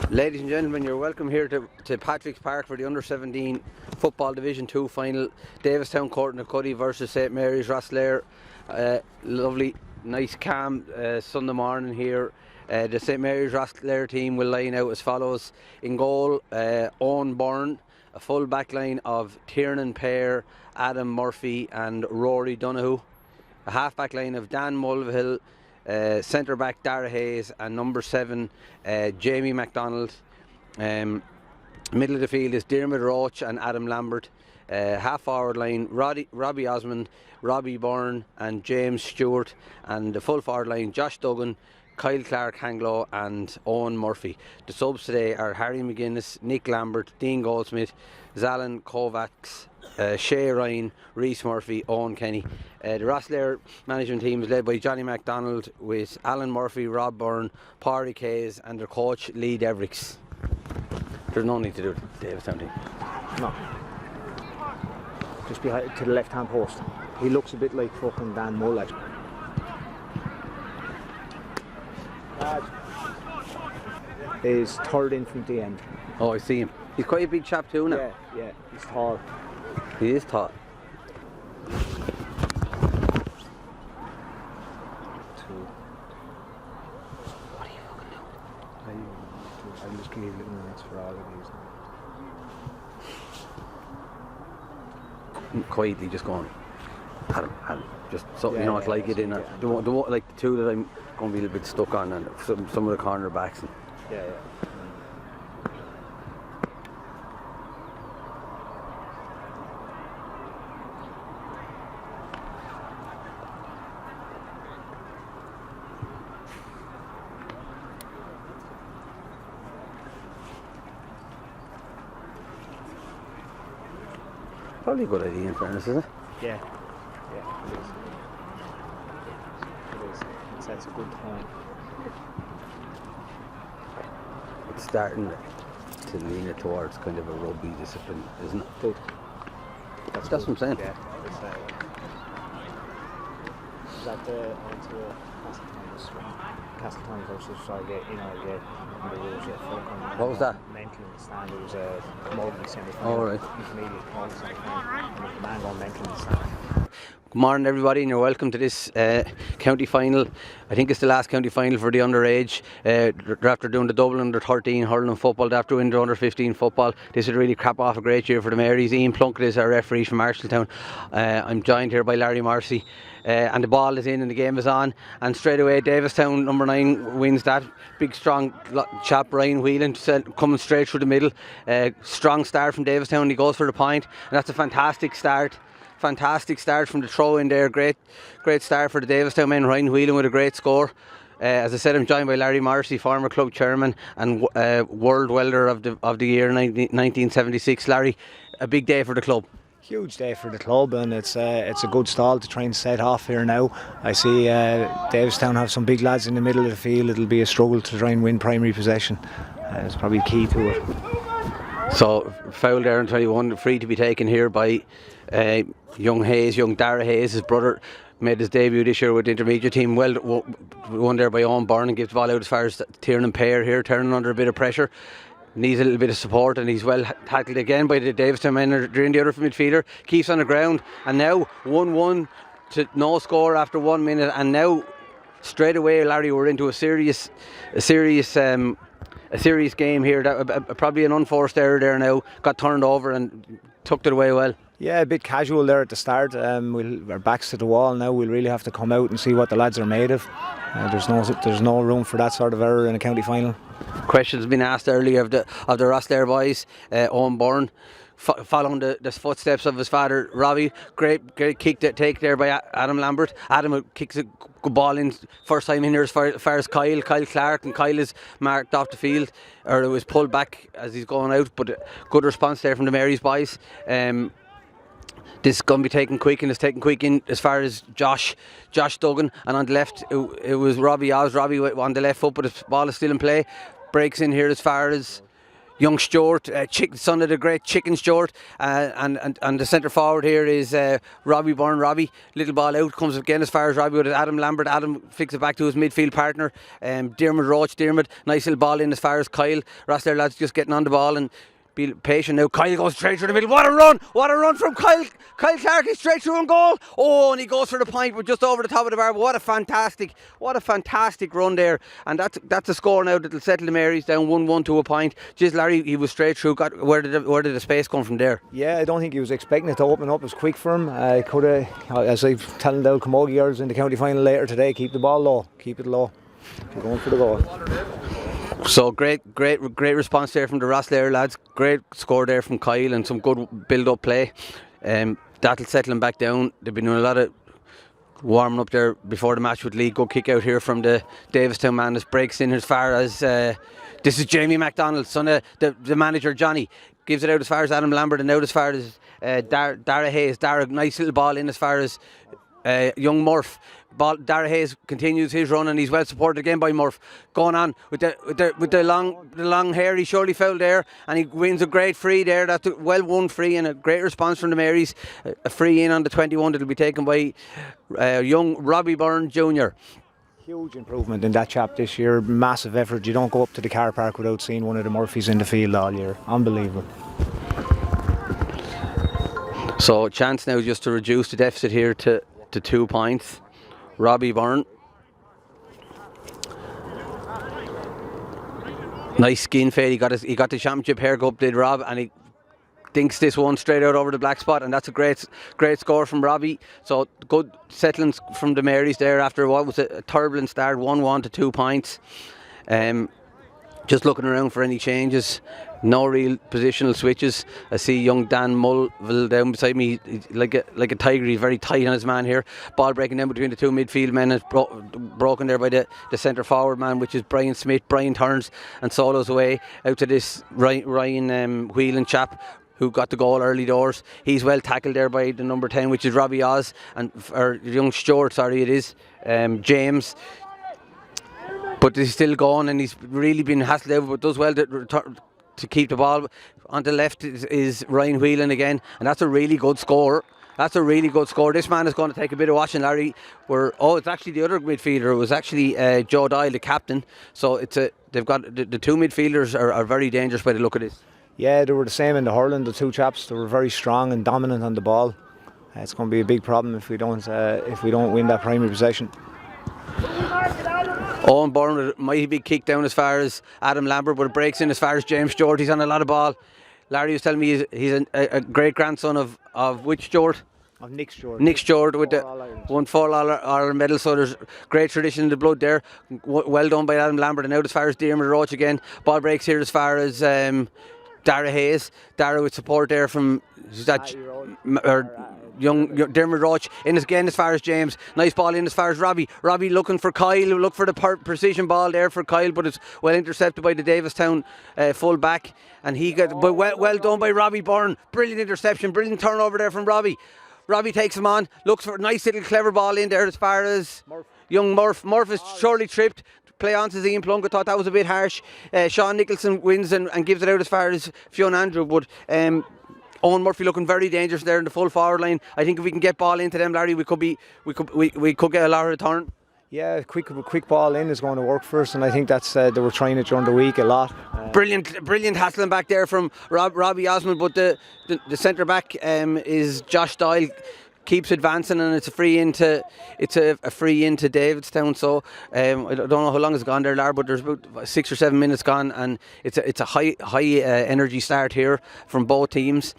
Ladies and gentlemen, you're welcome here to Patrick's Park for the Under-17 Football Division 2 final. Davistown Courtnacuddy versus St Mary's Rosslare. Lovely, nice, calm Sunday morning here. The St Mary's Rosslare team will line out as follows. In goal, Owen Byrne. A full back line of Tiernan Pear, Adam Murphy and Rory Donoghue. A half back line of Dan Mulvihill, centre back Dara Hayes and number 7 Jamie MacDonald. Middle of the field is Dermot Roach and Adam Lambert. Half forward line Robbie Osmond, Robbie Byrne and James Stewart, and the full forward line Josh Duggan, Kyle Clark Hanglow and Owen Murphy. The subs today are Harry McGuinness, Nick Lambert, Dean Goldsmith, Zalan Kovacs, Shay Ryan, Reese Murphy, Owen Kenny. The Rosslare management team is led by Johnny MacDonald with Alan Murphy, Rob Byrne, Pádraig Hayes and their coach Lee Devricks. There's no need to do the Davistown team. No. Just behind to the left hand post. He looks a bit like fucking Dan Mull actually. Is third in from the end. Oh, I see him. He's quite a big chap too now. Yeah, he's tall. He is tall. What are you fucking doing? I'm just gonna leave little minutes for all of these. Quietly just going, Adam, just so you know, it's like it in a, like the two that I'm going to be a little bit stuck on, and some of the corner backs. And Yeah. probably a good idea in fairness, isn't it? Yeah, it is. It is. It's a good time. It's starting to lean it towards kind of a rugby discipline, isn't it? Good. That's what I'm saying. Yeah. Is that the Castletown versus Sargate, What was that? Mental in the stand. It was a Camogie semi-final. Oh, right. Intermediate Camogie semi-final. And the man going mental in the stand. Good morning everybody, and you're welcome to this county final. I think it's the last county final for the underage. They're after doing the double under 13 hurling and football, they're after doing the under 15 football. This would really crap off a great year for the Marys. Ian Plunkett is our referee from Marshalltown. I'm joined here by Larry Marcy, and the ball is in and the game is on, and straight away Davistown number 9 wins that. Big strong chap Ryan Whelan coming straight through the middle. Strong start from Davistown, he goes for the point, and that's a fantastic start. Fantastic start from the throw in there. Great start for the Davistown men. Ryan Whelan with a great score. As I said, I'm joined by Larry Marcy, former club chairman and world welder of the year 1976. Larry, a big day for the club. Huge day for the club, and it's a good stall to try and set off here now. I see Davistown have some big lads in the middle of the field. It'll be a struggle to try and win primary possession. It's probably key to it. So foul there in 21, free to be taken here by young Dara Hayes. His brother made his debut this year with the intermediate team. Well won there by Owen Byrne, and gives the ball out as far as Tiernan Pear here, turning under a bit of pressure. Needs a little bit of support, and he's well tackled again by the Davistown men. They're in the other midfielder, keeps on the ground, and now 1-1 to no score after 1 minute, and now straight away, Larry, we're into a serious game here. That probably an unforced error there now, got turned over and tucked it away well. Yeah, a bit casual there at the start. Our backs to the wall now. We'll really have to come out and see what the lads are made of. There's no room for that sort of error in a county final. Questions been asked earlier of the Rosslare boys. Owen Byrne following the footsteps of his father Robbie. Great kick take there by Adam Lambert. Adam kicks a good ball in first time in here as far as Kyle Clark, and Kyle is marked off the field, or it was pulled back as he's going out, but good response there from the Marys boys. This is going to be taken quick, and it's taken quick in as far as Josh Duggan, and on the left it was Robbie on the left foot, but his ball is still in play. Breaks in here as far as young Stewart, son of the great Chicken Stewart, and the centre forward here is Robbie Byrne. Robbie, little ball out, comes again as far as Robbie with Adam Lambert. Adam flicks it back to his midfield partner, Dermot Roach. Dermot, nice little ball in as far as Kyle. Rosslare lads just getting on the ball and be patient now. Kyle goes straight through the middle. What a run! What a run from Kyle! Kyle Clark is straight through and goal. Oh, and he goes for the point, but just over the top of the bar. What a fantastic run there. And that's a score now that'll settle the Marys down 1-1 to a point. Just Larry, he was straight through. Where did the space come from there? Yeah, I don't think he was expecting it to open up. It was quick for him. Could have, as I'm telling the Camogie girls in the county final later today, keep the ball low, keep it low. We're going for the goal. So great response there from the Rosslare lads. Great score there from Kyle and some good build-up play. That'll settle them back down. They've been doing a lot of warming up there before the match with Lee. Good kick out here from the Davistown man. This breaks in as far as this is Jamie MacDonald, son of the manager Johnny. Gives it out as far as Adam Lambert and out as far as Dara Hayes. Dara, nice little ball in as far as young Murph. Dara Hayes continues his run and he's well supported again by Murph. Going on with the long hair, he surely fouled there and he wins a great free there. That's a well won free and a great response from the Marys. A free in on the 21 that'll be taken by young Robbie Byrne Jr. Huge improvement in that chap this year. Massive effort. You don't go up to the car park without seeing one of the Murphys in the field all year. Unbelievable. So chance now just to reduce the deficit here to 2 points. Robbie Byrne. Nice skin fade. He got the championship haircut, did Rob, and he dinks this one straight out over the black spot, and that's a great score from Robbie. So good settling from the Marys there after what was a turbulent start, 1-1 to 2 points. Just looking around for any changes. No real positional switches. I see young Dan Mulville down beside me, like a tiger. He's very tight on his man here. Ball breaking down between the two midfield men is broken there by the centre forward man, which is Brian Smith. Brian turns and solos away out to this Ryan Whelan chap who got the goal early doors. He's well tackled there by the number 10, which is Robbie Oz, or young Stewart, sorry it is, James. But he's still going and he's really been hassled out, but does well to keep the ball. On the left is Ryan Whelan again, and that's a really good score. This man is going to take a bit of watching, Larry. It's actually the other midfielder. It was actually Joe Dial, the captain. So they've got the two midfielders are very dangerous by the look of this. Yeah, they were the same in the hurling. The two chaps, they were very strong and dominant on the ball. It's going to be a big problem if we don't win that primary possession. Owen Byrne with a mighty big kick down as far as Adam Lambert, but it breaks in as far as James Stewart. He's on a lot of ball. Larry was telling me he's a great grandson of which Stewart? Of Nick Stewart. Nick Stewart with won 4 All-Ireland medals, so there's great tradition in the blood there. Well done by Adam Lambert. And out as far as Dermot Roach again. Ball breaks here as far as Dara Hayes. Dara with support there from young Dermot Roach in again as far as James. Nice ball in as far as Robbie. Robbie looking for Kyle. Look for the precision ball there for Kyle, but it's well intercepted by the Davistown full back. And he got well done by Robbie Byrne. Brilliant interception, brilliant turnover there from Robbie. Robbie takes him on, looks for a nice little clever ball in there as far as young Murph. Murph is surely tripped. Play on to Ian Plunkett. Thought that was a bit harsh. Sean Nicholson wins and gives it out as far as Fiona Andrew, but Owen Murphy looking very dangerous there in the full forward line. I think if we can get ball into them, Larry, we could get a lot of return. Yeah, quick ball in is going to work for us, and I think that's they were trying it during the week a lot. Brilliant hassling back there from Robbie Osmond, but the centre back is Josh Doyle. Keeps advancing, and it's a free into Davidstown. So I don't know how long it's gone there, Lar, but there's about 6 or 7 minutes gone, and it's a high energy start here from both teams.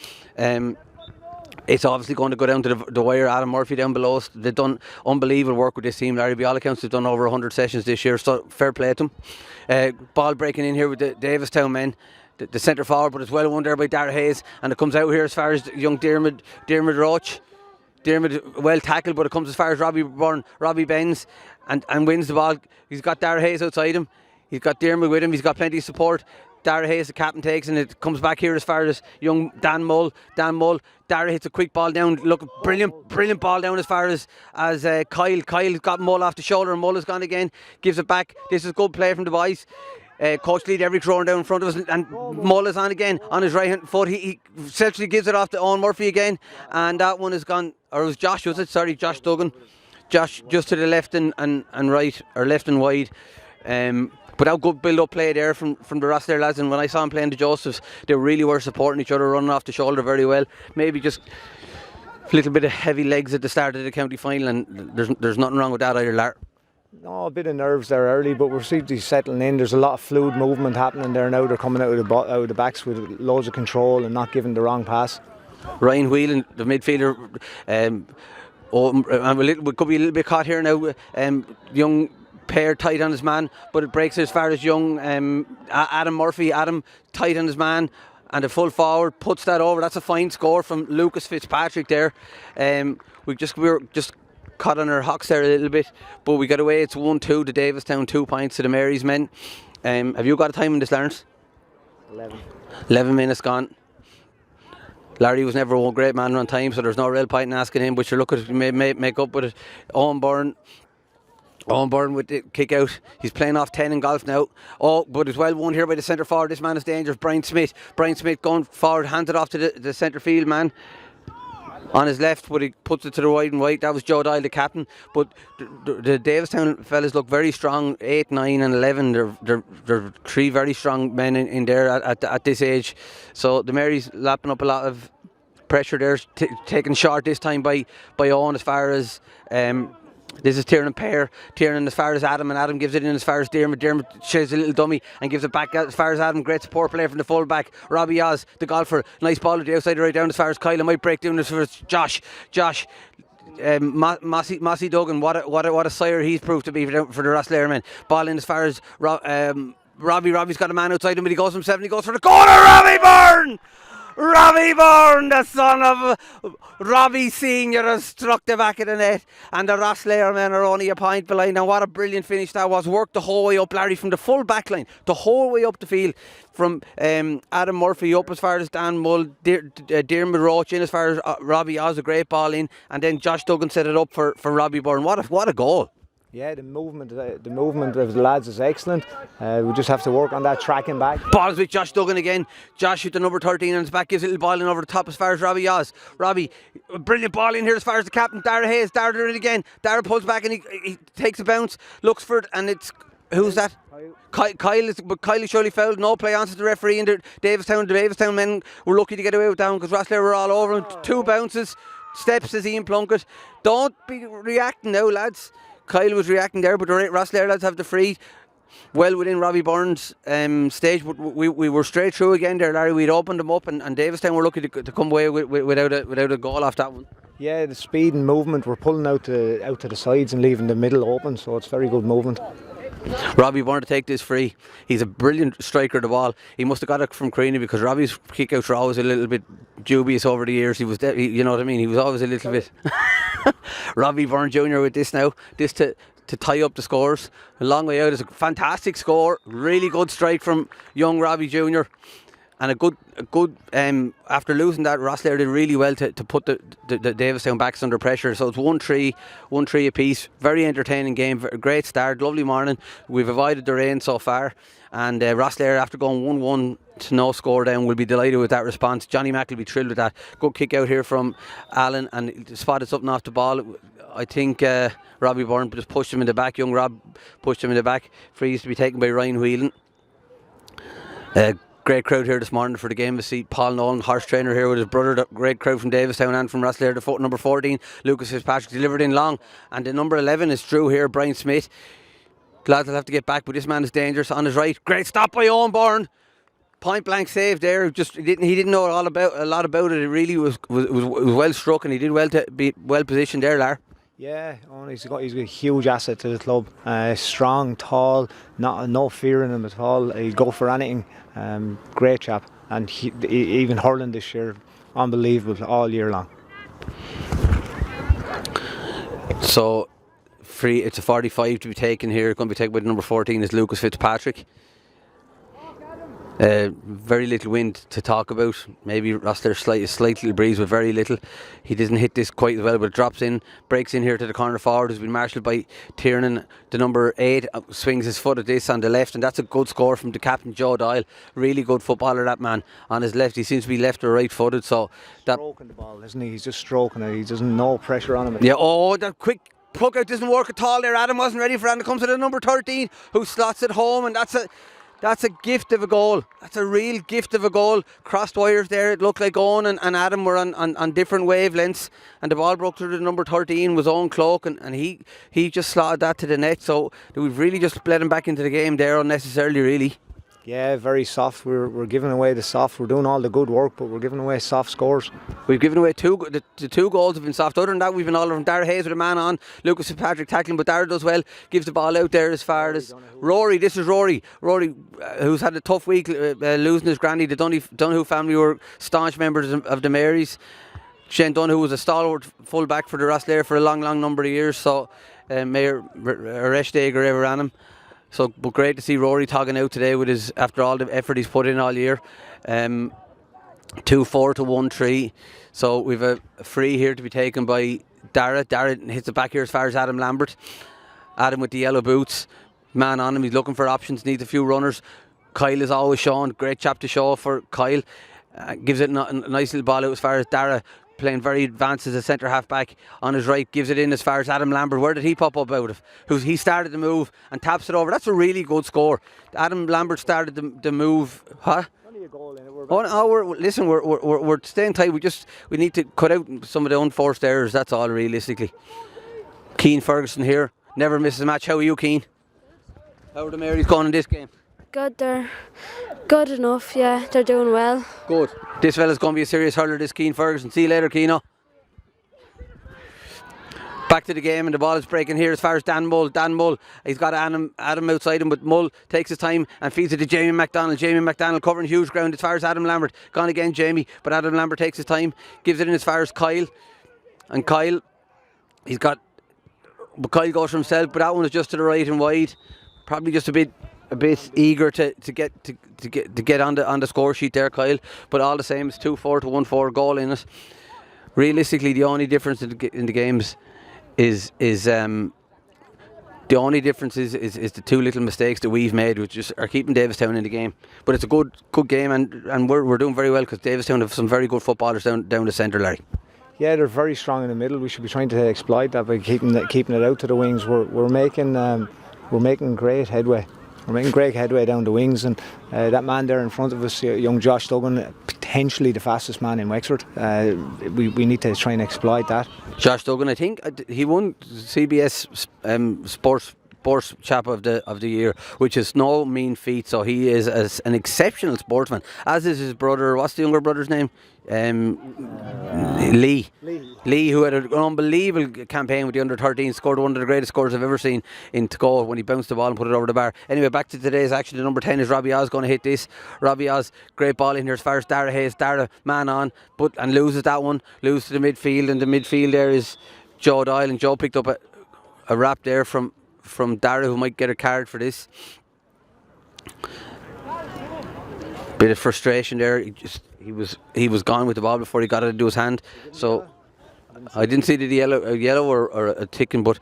It's obviously going to go down to the wire. Adam Murphy down below us. They've done unbelievable work with this team, Larry. By all accounts, they've done over 100 sessions this year. So fair play to them. Ball breaking in here with the Davistown men. The centre forward, but it's well won there by Dara Hayes, and it comes out here as far as young Dermot Roach. Dermot well tackled, but it comes as far as Robbie Byrne. Robbie bends and wins the ball. He's got Dara Hayes outside him. He's got Dermot with him. He's got plenty of support. Dara Hayes, the captain, takes, and it comes back here as far as young Dan Mull. Dara hits a quick ball down. Look, brilliant ball down as far as Kyle. Kyle's got Mull off the shoulder, and Mull has gone again. Gives it back. This is good play from the boys. Coach Lee Every throwing down in front of us, and Mull is on again on his right hand foot. He essentially gives it off to Owen Murphy again, and that one is gone. Or it was Josh, was it? Sorry, Josh Duggan. Josh just to the left and right, or left and wide. But that good build-up play there from the Rosslare lads, and when I saw him playing the Josephs, they really were supporting each other, running off the shoulder very well. Maybe just a little bit of heavy legs at the start of the county final, and there's nothing wrong with that either, Lar. No, a bit of nerves there early, but we're settling in. There's a lot of fluid movement happening there now. They're coming out of the backs with loads of control and not giving the wrong pass. Ryan Whelan, the midfielder, we could be a little bit caught here now. Young pair tight on his man, but it breaks as far as young Adam Murphy. Adam tight on his man, and the full forward puts that over. That's a fine score from Lucas Fitzpatrick there. We were just caught on our hocks there a little bit, but we got away. It's 1-2 to Davistown, 2 points to the Mary's men. Have you got a time in this, Lawrence? 11 minutes gone. Larry was never a great man on time, so there's no real point in asking him, but you're looking to make up with it. Owen Byrne with the kick out. He's playing off 10 in golf now. Oh, but it's well won here by the centre forward. This man is dangerous. Brian Smith going forward, hands it off to the centre field man on his left, but he puts it to the wide and white. That was Joe Doyle, the captain. But the Davistown fellas look very strong. 8, 9 and 11. They're 3 very strong men in there at this age. So the Marys lapping up a lot of pressure there, taken short this time by Owen as far as this is Tiernan Pair. Tiernan as far as Adam, and Adam gives it in as far as Dermot. Dermot shaves a little dummy and gives it back as far as Adam. Great support play from the full back. Robbie Oz, the golfer. Nice ball to the outside right down as far as Kyle. Might break down as far as Josh. Mossy Duggan, what a sire he's proved to be for the Rosslare men. Ball in as far as Robbie. Robbie's got a man outside him, but he goes from 7. He goes for the corner. Robbie Byrne! Robbie Byrne, the son of Robbie Senior, has struck the back of the net, and the Rosslare men are only a point behind. And what a brilliant finish that was. Worked the whole way up, Larry, from the full back line, the whole way up the field, from Adam Murphy up as far as Dan Mull, Dermot Roach in as far as Robbie Oz, a great ball in, and then Josh Duggan set it up for Robbie Byrne. What a goal. Yeah, the movement of the lads is excellent. We just have to work on that tracking back. Ball's with Josh Duggan again. Josh with the number 13 on his back, gives a little ball in over the top as far as Robbie Oz. Robbie, a brilliant ball in here as far as the captain, Dara Hayes. Dara doing it again. Dara pulls back and he takes a bounce, looks for it, and it's, who's that? Kyle is surely fouled. No play on to the referee in the Davistown men were lucky to get away with that one because Rosslare were all over him. 2 bounces, steps as Ian Plunkett. Don't be reacting now, lads. Kyle was reacting there, but the Rosslare lads have the free, well within Robbie Byrne's stage. But we were straight through again there, Larry. We'd opened them up, and Davistown were lucky to come away without a goal off that one. Yeah, the speed and movement, we're pulling out to the sides and leaving the middle open, so it's very good movement. Robbie Byrne to take this free. He's a brilliant striker of the ball. He must have got it from Creaney because Robbie's kick outs were always a little bit dubious over the years. You know what I mean? He was always a little bit. Robbie Byrne Jr. with this now. This to tie up the scores. A long way out. It's a fantastic score. Really good strike from young Robbie Jr. And a good after losing that, Rosslare did really well to put the Davistown backs under pressure. So it's 1-3 apiece. Very entertaining game. Great start. Lovely morning. We've avoided the rain so far. And Rosslare, after going 1-1 to no score down, will be delighted with that response. Johnny Mack will be thrilled with that. Good kick out here from Alan, and spotted something off the ball. I think Robbie Byrne just pushed him in the back. Young Rob pushed him in the back. Freeze to be taken by Ryan Whelan. Great crowd here this morning for the game. We see Paul Nolan, horse trainer, here with his brother. Great crowd from Davistown and from Rosslare. The number 14, Lucas Fitzpatrick, delivered in long, and the number 11 is through here, Brian Smith. Lads will have to get back, but this man is dangerous on his right. Great stop by Owen Byrne. Point blank save there. Just he didn't know a lot about it. It really was well struck, and he did well to be well positioned there, Lar. Yeah, he's a huge asset to the club. Strong, tall, no fear in him at all. He'll go for anything. Great chap, and even hurling this year, unbelievable all year long. So free. It's a 45 to be taken here. Going to be taken by the number 14 is Lucas Fitzpatrick. Very little wind to talk about. Maybe Rosslare slight little breeze, but very little. He doesn't hit this quite as well, but it drops in, breaks in here to the corner forward, who's been marshalled by Tiernan. The number 8 swings his foot at this on the left, and that's a good score from the captain, Joe Doyle. Really good footballer, that man. On his left, he seems to be left or right footed. So that stroking the ball, isn't he? He's just stroking it. He doesn't no pressure on him. Yeah. Oh, that quick puck out doesn't work at all there. Adam wasn't ready for it, and it comes to the number 13 who slots it home, and that's a gift of a goal. That's a real gift of a goal. Crossed wires there. It looked like Owen and Adam were on different wavelengths, and the ball broke through the number 13 was Owen Cloak, and he just slotted that to the net. So we've really just let him back into the game there unnecessarily, really. Yeah, very soft. We're giving away the soft. We're doing all the good work, but we're giving away soft scores. We've given away the 2 goals have been soft. Other than that, we've been all over them. Dara Hayes with a man on. Lucas Fitzpatrick tackling, but Dara does well. Gives the ball out there as far as Rory. This is Rory. Rory, who's had a tough week losing his granny. The Donoghue family were staunch members of the Marys. Shane Donoghue was a stalwart full-back for the Rosslare for a long number of years. So Mayor Areshtager ever ran him. So, but great to see Rory togging out today with his, after all the effort he's put in all year. 2-4 to 1-3. So we've a free here to be taken by Dara. Dara hits it back here as far as Adam Lambert. Adam with the yellow boots. Man on him, he's looking for options, needs a few runners. Kyle is always shown. Great chap to show for Kyle. Gives it a nice little ball out as far as Dara, playing very advanced as a centre half back on his right, gives it in as far as Adam Lambert. Where did he pop up out of? He started the move and taps it over. That's a really good score. Adam Lambert started the move. Huh? Only a goal in it. We're staying tight. We need to cut out some of the unforced errors. That's all, realistically. Keane Ferguson here, never misses a match. How are you, Keane? How are the Marys going in this game? Good, they're good enough, yeah, they're doing well. Good. This fella's going to be a serious hurler, this Keane Ferguson. See you later, Keano. Back to the game, and the ball is breaking here as far as Dan Mull. Dan Mull, he's got Adam outside him, but Mull takes his time and feeds it to Jamie McDonald. Jamie McDonald covering huge ground as far as Adam Lambert. Gone again, Jamie, but Adam Lambert takes his time, gives it in as far as Kyle. And Kyle, but Kyle goes for himself, but that one is just to the right and wide. Probably just a bit eager to get on the score sheet there, Kyle. But all the same, it's 2-4 to 1-4 goal in it. Realistically, the only difference in the games is the two little mistakes that we've made, which just are keeping Davistown in the game. But it's a good game, and we're doing very well because Davistown have some very good footballers down the centre, Larry. Yeah, they're very strong in the middle. We should be trying to exploit that by keeping it out to the wings. We're making great headway. We're making great headway down the wings, and that man there in front of us, young Josh Duggan, potentially the fastest man in Wexford. We need to try and exploit that. Josh Duggan, I think he won CBS Sports Chap of the Year, which is no mean feat. So he is an exceptional sportsman, as is his brother. What's the younger brother's name? Lee, who had an unbelievable campaign with the under-13, scored one of the greatest scores I've ever seen in Tagore when he bounced the ball and put it over the bar. Anyway, back to today's action. The number 10 is Robbie Oz going to hit this. Robbie Oz, great ball in here as far as Dara Hayes. Dara, man on, and loses that one. Loses to the midfield, and the midfield there is Joe Doyle, and Joe picked up a wrap there from Dara, who might get a card for this. Bit of frustration there. He was gone with the ball before he got it into his hand. So I didn't see the yellow or a ticking, but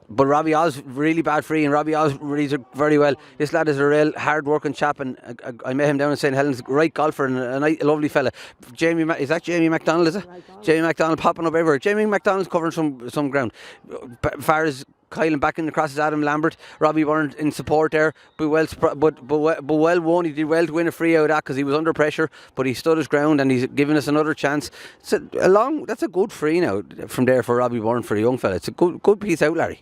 Robbie Oz really bad free, and Robbie Oz reads it very well. This lad is a real hard working chap, and I met him down in St Helens. Great golfer and a lovely fella. Is that Jamie McDonald? Is it? Jamie McDonald popping up everywhere. Jamie McDonald's covering some ground. As far as Kyle and backing across is Adam Lambert. Robbie Byrne in support there, but well won. He did well to win a free out of that because he was under pressure, but he stood his ground and he's given us another chance. That's a good free now from there for Robbie Byrne, for a young fella. It's a good piece out, Larry.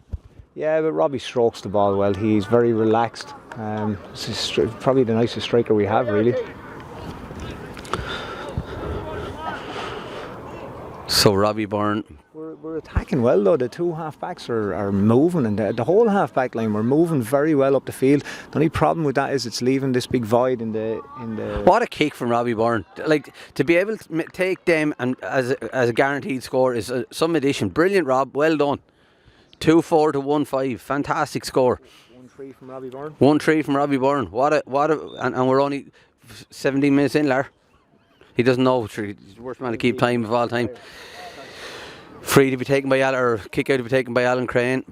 Yeah, but Robbie strokes the ball well. He's very relaxed. This is probably the nicest striker we have, really. So Robbie Byrne. We're attacking well though. The two half backs are moving, and the whole half back line, we're moving very well up the field. The only problem with that is it's leaving this big void in the. What a kick from Robbie Byrne! Like, to be able to take them and as a guaranteed score is some addition. Brilliant, Rob. Well done. 2-4 to 1-5. Fantastic score. 1-3 from Robbie Byrne. 1-3 from Robbie Byrne. What a and we're only 17 minutes in, Lar. He doesn't know. He's the worst man to keep time of all time. Free to be taken by Alan, or kick out to be taken by Alan Crane.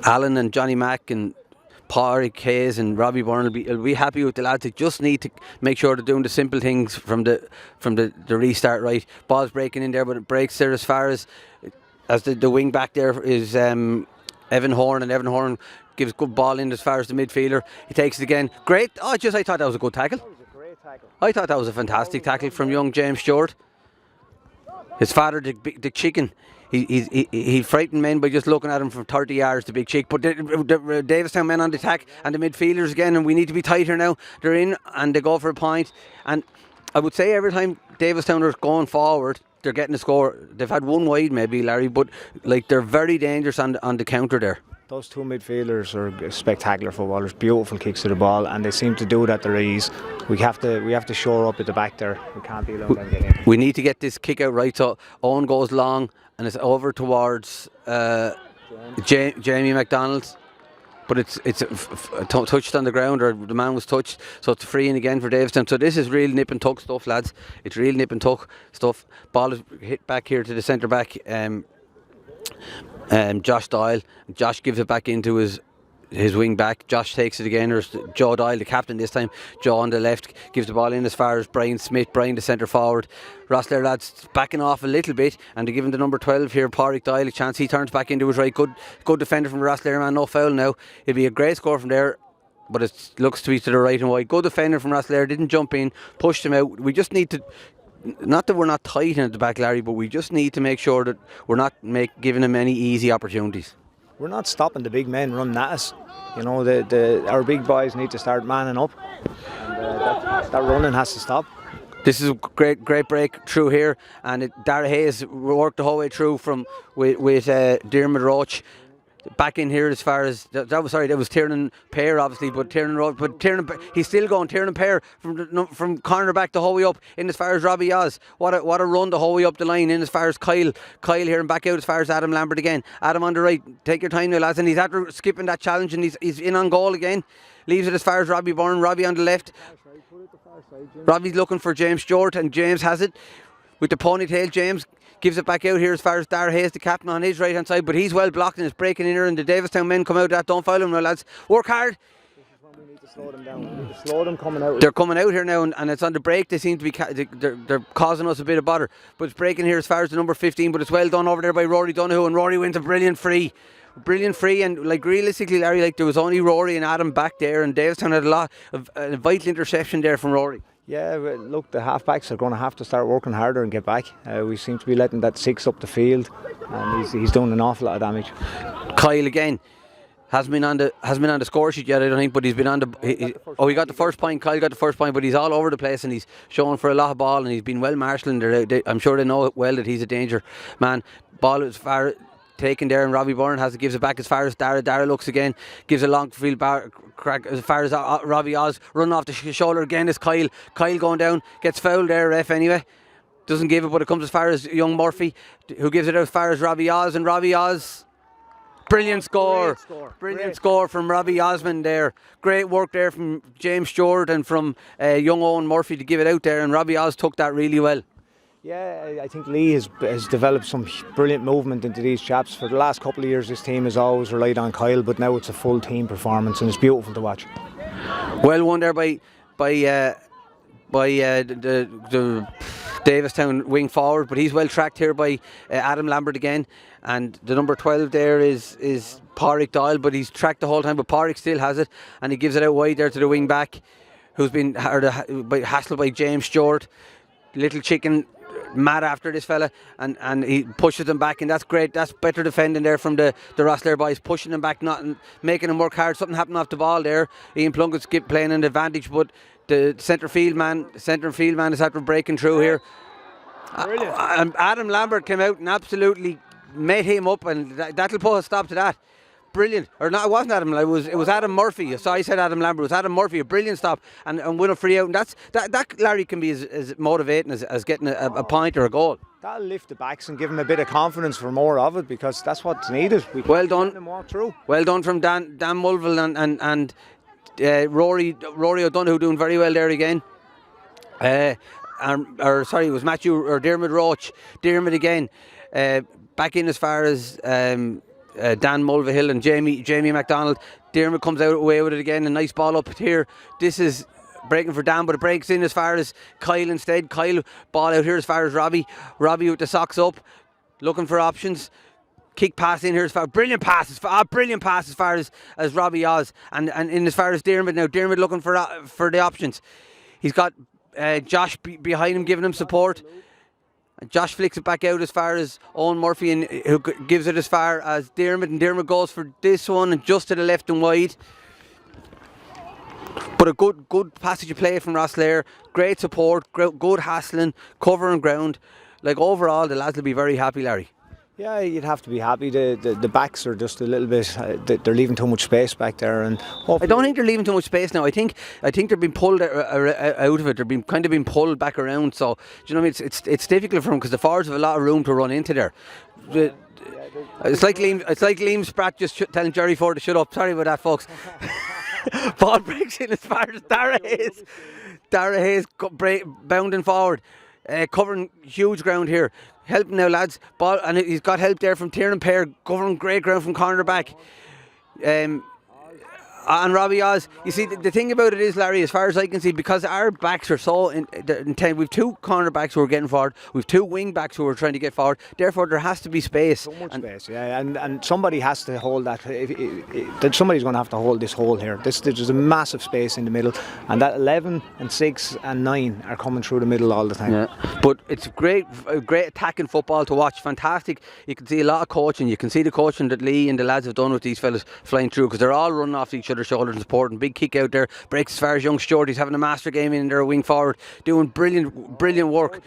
Alan and Johnny Mack and Pádraig Hayes and Robbie Byrne will be happy with the lads. They just need to make sure they're doing the simple things from the restart right. Ball's breaking in there, but it breaks there as far as the wing back there is Evan Horn, and Evan Horn gives good ball in as far as the midfielder. He takes it again. Great. I thought that was a good tackle. That was a great tackle. I thought that was a fantastic tackle from young James Stewart. His father, the chicken, he frightened men by just looking at him from 30 yards, the big chick. But the Davistown men on the attack and the midfielders again, and we need to be tighter now. They're in and they go for a point. And I would say every time Davistown are going forward, they're getting a score. They've had one wide maybe, Larry, but like they're very dangerous on the counter there. Those two midfielders are spectacular footballers, beautiful kicks to the ball, and they seem to do it at their ease. We have to shore up at the back there. We can't be allowed them to get in. We need to get this kick out right. So Owen goes long and it's over towards Jamie McDonald's, but it's touched on the ground, or the man was touched, so it's free in again for Davidstown. So this is real nip and tuck stuff, lads. It's real nip and tuck stuff. Ball is hit back here to the centre back. Josh Doyle. Josh gives it back into his wing back. Josh takes it again. There's Joe Doyle, the captain this time. Joe on the left gives the ball in as far as Brian Smith. Brian, the centre forward. Rosslare lads backing off a little bit, and they're giving the number 12 here, Pádraig Doyle, a chance. He turns back into his right. Good defender from the Rosslare man. No foul now. It'll be a great score from there, but it looks to be to the right and wide. Good defender from Rosslare. Didn't jump in, pushed him out. We just need to. Not that we're not tight at the back, Larry, but we just need to make sure that we're not giving them any easy opportunities. We're not stopping the big men running at us. You know, our big boys need to start manning up, and that running has to stop. This is a great break through here, and Dara Hayes worked the whole way through with Diarmuid Roach. Back in here as far as that was Tiernan Pear obviously, but he's still going. Tiernan Pear from corner back the whole way up in as far as Robbie Oz. What a run the whole way up the line in as far as Kyle here, and back out as far as Adam Lambert again. Adam on the right. Take your time now, lads, and he's after skipping that challenge, and he's in on goal again. Leaves it as far as Robbie Byrne. Robbie on the left. Robbie's looking for James Stewart, and James has it with the ponytail. James gives it back out here as far as Dara Hayes, the captain, on his right hand side, but he's well blocked and it's breaking in here, and the Davistown men come out of that. Don't foul him now, lads. Work hard. This is when we need to slow them down. We need to slow them coming out. They're coming out here now, and it's on the break. They seem to be they're causing us a bit of bother, but it's breaking here as far as the number 15. But it's well done over there by Rory Donoghue, and Rory wins a brilliant free, and like realistically, Larry, like there was only Rory and Adam back there, and Davistown had a lot of a vital interception there from Rory. Yeah, look, the half-backs are going to have to start working harder and get back. We seem to be letting that 6 up the field, and he's done an awful lot of damage. Kyle again hasn't been on the score sheet yet, I don't think, but he's been on he got the first point. Kyle got the first point, but he's all over the place, and he's showing for a lot of ball, and he's been well marshalling. I'm sure they know well that he's a danger man. Ball is far taken there, and Robbie Byrne gives it back as far as Dara. Dara looks again, gives a long field crack as far as Robbie Oz, running off the shoulder again is Kyle. Kyle going down, gets fouled there, ref anyway. Doesn't give it, but it comes as far as young Murphy, who gives it out as far as Robbie Oz, and Robbie Oz, brilliant score. Brilliant score from Robbie Osmond there. Great work there from James Stewart and from young Owen Murphy to give it out there, and Robbie Oz took that really well. Yeah, I think Lee has developed some brilliant movement into these chaps. For the last couple of years, this team has always relied on Kyle, but now it's a full team performance, and it's beautiful to watch. Well won there by the Davistown wing forward, but he's well tracked here by Adam Lambert again, and the number 12 there is Pádraig Doyle, but he's tracked the whole time, but Pádraig still has it, and he gives it out wide there to the wing back, who's been hassled by James Stewart. Little chicken mad after this fella, and he pushes them back, and that's great. That's better defending there from the Rosslare boys, pushing them back, not making them work hard. Something happened off the ball there. Ian Plunkett's playing an advantage, but the centre field man is after breaking through here. Adam Lambert came out and absolutely met him up, and that'll put a stop to that. Brilliant, or not? It wasn't Adam. It was Adam Murphy. So I said Adam Lambert. It was Adam Murphy. A brilliant stop and win a free out. And that Larry can be as motivating as getting a point or a goal. That'll lift the backs and give them a bit of confidence for more of it, because that's what's needed. Well done. Them walk through. Well done from Dan Mulville and Rory O'Donoghue doing very well there again. It was Matthew or Dermot Roach. Dermot again, back in as far as Dan Mulvihill and Jamie MacDonald. Dermot comes out away with it again. A nice ball up here. This is breaking for Dan, but it breaks in as far as Kyle instead. Kyle ball out here as far as Robbie. Robbie with the socks up, looking for options. Kick pass in here as far, brilliant pass as far as Robbie Oz, and in as far as Dermot now. Dermot looking for the options. He's got Josh behind him giving him support. And Josh flicks it back out as far as Owen Murphy, and who gives it as far as Dermot, and Dermot goes for this one and just to the left and wide. But a good passage of play from Rosslare. Great support, good hassling, covering ground. Like overall, the lads will be very happy, Larry. Yeah, you'd have to be happy. The backs are just a little bit. They're leaving too much space back there, and I don't think they're leaving too much space now. I think they're being pulled out of it. They're being pulled back around. So do you know what I mean? It's difficult for them because the forwards have a lot of room to run into there. It's like Liam Spratt just telling Jerry Ford to shut up. Sorry about that, folks. Ball breaks in as far as Dara Hayes. Dara Hayes bounding forward, covering huge ground here. Helping now, lads. Ball, and he's got help there from Tiernan Pear, covering great ground from cornerback. And Robbie Oz. You see, the thing about it is, Larry, as far as I can see, because our backs are so intense, we've two cornerbacks who are getting forward, we've two wing backs who are trying to get forward. Therefore, there has to be space. So much space, yeah, and somebody has to hold that. Somebody's going to have to hold this hole here. There's a massive space in the middle, and that 11 and 6 and 9 are coming through the middle all the time. Yeah, but it's great attacking football to watch. Fantastic. You can see a lot of coaching. You can see the coaching that Lee and the lads have done with these fellas flying through, because they're all running off each other's shoulders and supporting. Big kick out there, breaks as far as young Stewart. He's having a master game in there, wing forward, doing brilliant work.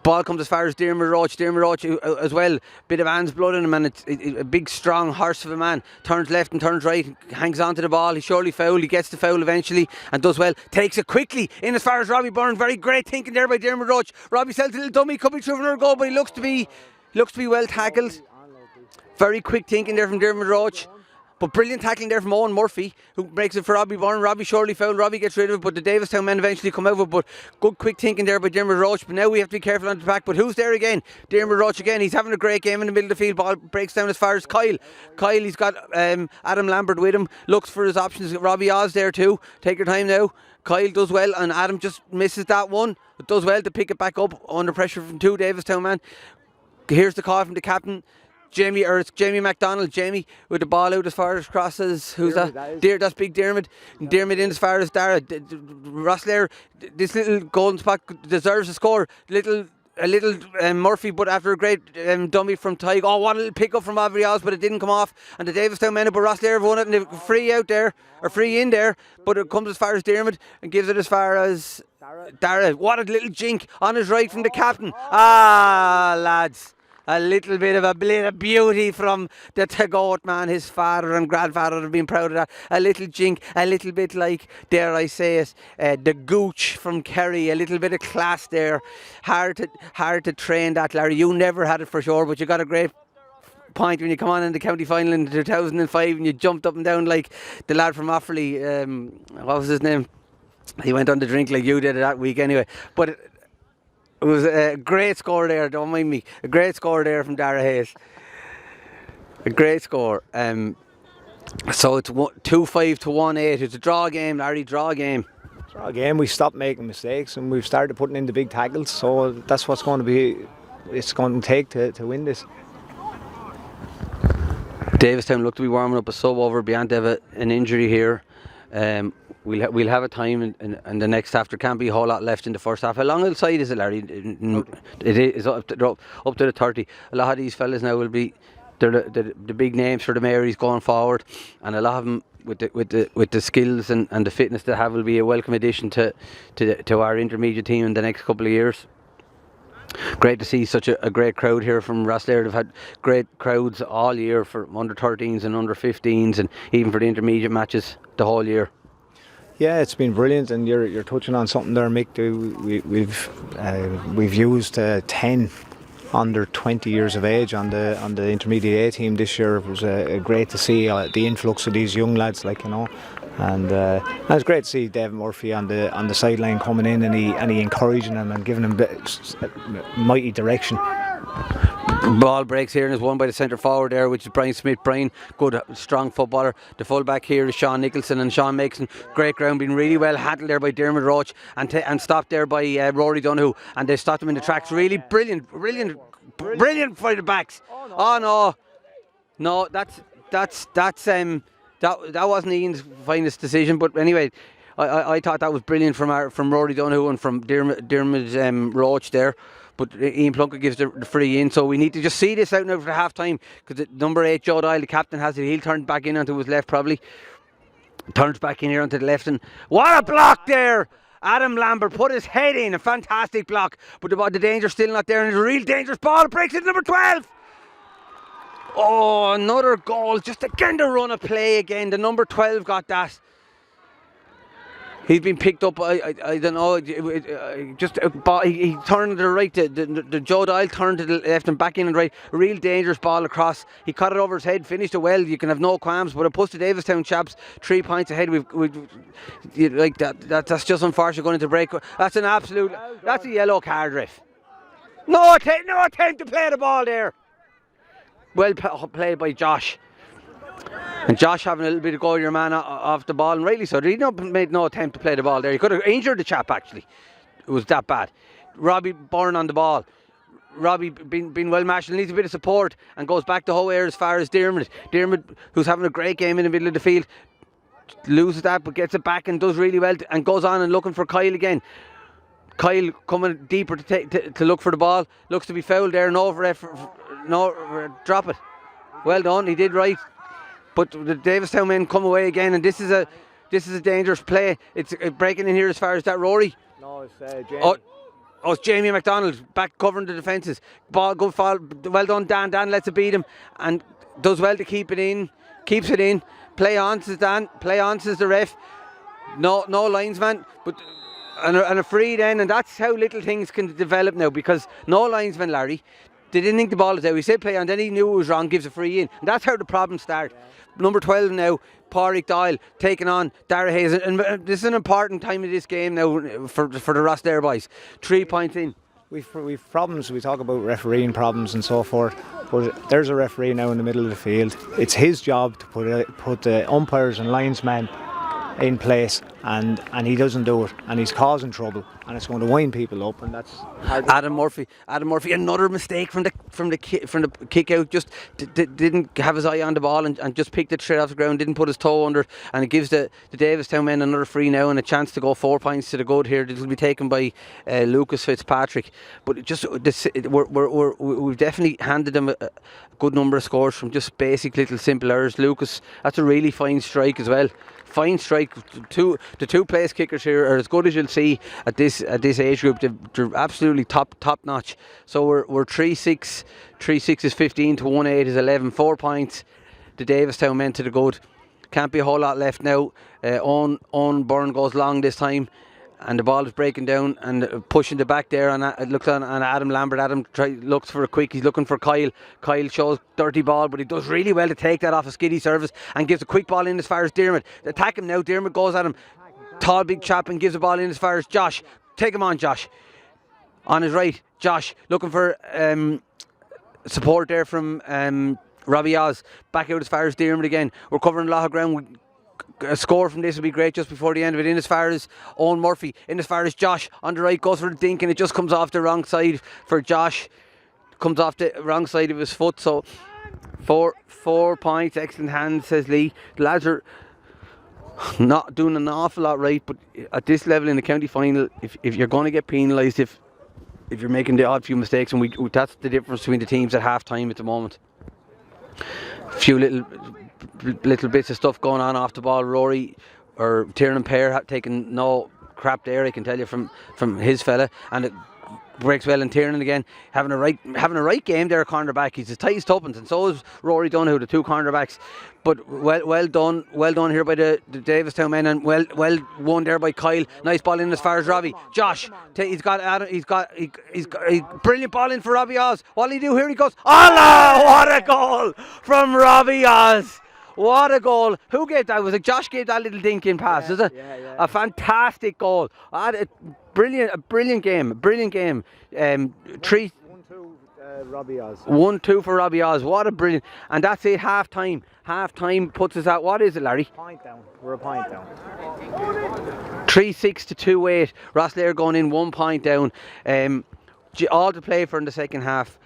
Ball comes as far as Dermot Roach as well. Bit of Anne's blood in him, and it's a big strong horse of a man. Turns left and turns right, hangs on to the ball. He's surely fouled. He gets the foul eventually and does well. Takes it quickly in as far as Robbie Byrne. Very great thinking there by Dermot Roach. Robbie sells a little dummy, could be through for another goal, but he looks to be well tackled. Very quick thinking there from Dermot Roach. But brilliant tackling there from Owen Murphy, who breaks it for Robbie Byrne. Robbie surely fouled. Robbie gets rid of it, but the Davistown men eventually come out of it. But good quick thinking there by Dermot Roach. But now we have to be careful on the back. But who's there again? Dermot Roach again. He's having a great game in the middle of the field. Ball breaks down as far as Kyle. He's got Adam Lambert with him. Looks for his options. Robbie Oz there too. Take your time now. Kyle does well, and Adam just misses that one. But does well to pick it back up under pressure from two Davistown men. Here's the call from the captain. It's Jamie MacDonald. Jamie with the ball out as far as crosses. Who's that? That's big Dermot. Dermot in as far as Dara. Rosslare, this little golden spot deserves a score. A little Murphy, but after a great dummy from Tig. Oh, what a little pick up from Avery Oz, but it didn't come off. And the Davistown men, but Rosslare have won it, and they've free in there. But it comes as far as Dermot and gives it as far as Dara. What a little jink on his right from the captain. Lads. A little bit of beauty from the Tagoat man. His father and grandfather have been proud of that. A little jink, a little bit like, dare I say it, the Gooch from Kerry. A little bit of class there. Hard to train that, Larry. You never had it for sure, but you got a great point when you come on in the county final in 2005 and you jumped up and down like the lad from Offaly. What was his name? He went on to drink like you did that week anyway. But it was a great score there, don't mind me. A great score there from Dara Hayes. A great score. So it's 2-5 to 1-8. It's a draw game, Larry, draw game. Draw game. We stopped making mistakes and we've started putting in the big tackles. So that's what's going to take to win this. Davistown look to be warming up a sub over beyond an injury here. We'll have a time in the next half. There can't be a whole lot left in the first half. How long outside is it, Larry? It is up to the 30. A lot of these fellas now will be the big names for the Marys going forward, and a lot of them with the skills and the fitness they have will be a welcome addition to our intermediate team in the next couple of years. Great to see such a great crowd here from Rosslare. They've had great crowds all year for under 13s and under 15s, and even for the intermediate matches the whole year. Yeah, it's been brilliant, and you're touching on something there, Mick. We've used 10 under 20 years of age on the intermediate A team this year. It was great to see the influx of these young lads, And it's great to see David Murphy on the sideline coming in, and he encouraging him and giving him mighty direction. Ball breaks here and is won by the centre forward there, which is Brian Smith. Brian, good strong footballer. The full back here is Sean Nicholson, and Sean makes great ground, being really well handled there by Dermot Roach and stopped there by Rory Donoghue, and they stopped him in the tracks. Really brilliant for the backs. Oh no, that wasn't Ian's finest decision, but anyway, I thought that was brilliant from Rory Donoghue and from Dermot Roach there. But Ian Plunkett gives the free in, so we need to just see this out now for half time, because number 8 Joe Dial, the captain, has it. He'll turn back in onto his left, probably turns back in here onto the left, and what a block there! Adam Lambert put his head in, a fantastic block, but the danger's still not there, and it's a real dangerous ball. It breaks into number 12. Oh, another goal, just again the run of play again. The number 12 got that. He's been picked up. I don't know. He turned to the right. The Joe Dial turned to the left and back in and right. A real dangerous ball across. He caught it over his head. Finished it well. You can have no qualms. But it puts the Davistown chaps 3 points ahead. Like that. That's just unfortunate going into break. That's an absolute. That's a yellow card, ref. No attempt to play the ball there. Well played by Josh. And Josh having a little bit of go your man off the ball, and rightly so. He made no attempt to play the ball there. He could have injured the chap, actually. It was that bad. Robbie Byrne on the ball. Robbie been well matched and needs a bit of support, and goes back the whole air as far as Dermot. Dermot, who's having a great game in the middle of the field, loses that but gets it back and does really well, and goes on and looking for Kyle again. Kyle coming deeper to look for the ball. Looks to be fouled there. Drop it. Well done. He did right. But the Davistown men come away again, and this is a dangerous play. It's breaking in here as far as that, Rory. No, it's Jamie. It's Jamie McDonald back covering the defences. Ball, good fall. Well done, Dan. Dan lets it beat him and does well to keep it in. Keeps it in. Play on, says Dan. Play on, says the ref. No linesman, but and a free then, and that's how little things can develop now, because no linesman, Larry. They didn't think the ball was out. He said play on, then he knew it was wrong, gives a free in. And that's how the problems start. Yeah. Number 12 now, Pádraig Doyle, taking on Dara Hayes. And this is an important time of this game now for the Rosslare boys. 3 points in. We've problems. We talk about refereeing problems and so forth. But there's a referee now in the middle of the field. It's his job to put the umpires and linesmen in place, and he doesn't do it, and he's causing trouble, and it's going to wind people up, and that's Adam Murphy, another mistake from the kick out. Just didn't have his eye on the ball and just picked it straight off the ground. Didn't put his toe under it, and it gives the Davistown men another free now and a chance to go 4 points to the good here. This will be taken by Lucas Fitzpatrick. But we've definitely handed them a good number of scores from just basic little simple errors. Lucas, that's a really fine strike as well. Fine strike. The two place kickers here are as good as you'll see at this age group. They're absolutely top notch. So we're 3-6. 3-6 is 15 to 1-8 is 11. 4 points. The Davistown men to the good. Can't be a whole lot left now. On Byrne goes long this time, and the ball is breaking down and pushing the back there, and it looks on Adam Lambert. Adam looks for a quick. He's looking for Kyle. Kyle shows dirty ball, but he does really well to take that off a skiddy service and gives a quick ball in as far as Dermot. Attack him now. Dermot goes at him, tall big chap, and gives a ball in as far as Josh. Take him on, Josh. On his right, Josh looking for support there from Robbie Oz. Back out as far as Dermot again. We're covering a lot of ground. A score from this would be great just before the end of it. In as far as Owen Murphy, in as far as Josh on the right, goes for the dink, and it just comes off the wrong side for Josh. Comes off the wrong side of his foot. So 4 points, excellent hands, says Lee. The lads are not doing an awful lot right, but at this level in the county final, if you're going to get penalised if you're making the odd few mistakes, and that's the difference between the teams at half time at the moment. A few little bits of stuff going on off the ball. Rory or Tiernan Pear taking no crap there, I can tell you, from his fella, and it breaks well. And Tiernan again having a right game there, cornerback. He's as tight as tuppence, and so is Rory Donoghue, the two cornerbacks. But well done here by the Davistown men, and well won there by Kyle. Nice ball in as far as Robbie. Josh, he's got a brilliant ball in for Robbie Oz. What'll he do here? He goes, Allah! What a goal from Robbie Oz! What a goal. Who gave that? Was it Josh gave that little dink in pass, is it? Yeah. A fantastic goal. A brilliant game. 3 Robbie Oz. 1-2 for Robbie Oz. What a brilliant. And that's it, half time. Half time puts us at, what is it, Larry? Point down. We're a point down. 3-6 to 2-8. Rosslare going in 1 point down. All to play for in the second half.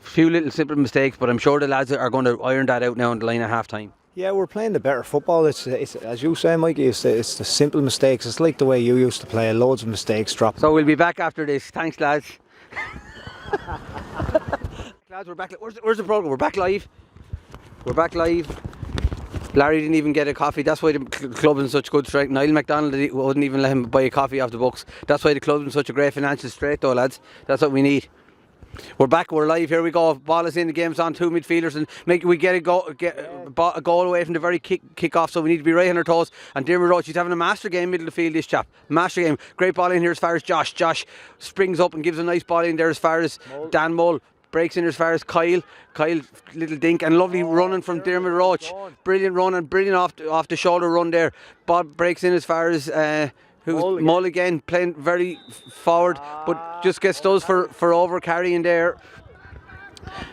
Few little simple mistakes, but I'm sure the lads are going to iron that out now on the line at half time. Yeah, we're playing the better football. It's as you say, Mikey, it's the simple mistakes. It's like the way you used to play, loads of mistakes dropped. So we'll be back after this. Thanks, lads. Lads, we're back. Where's the programme? We're back live. Larry didn't even get a coffee. That's why the club's in such good strength. Niall MacDonald wouldn't even let him buy a coffee off the books. That's why the club's in such a great financial strait, though, lads. That's what we need. We're back, we're live, here we go. Ball is in, the game's on, 2 midfielders, and we get a goal away from the very kick off, so we need to be right on our toes. And Dermot Roach, he's having a master game middle of the field, this chap. Master game. Great ball in here as far as Josh. Josh springs up and gives a nice ball in there as far as Dan Mull. Breaks in as far as Kyle, little dink, and lovely running from Dermot Roach. Brilliant run and brilliant off the shoulder run there. Bob breaks in as far as Mull again, playing very forward, but just gets those for over carrying there.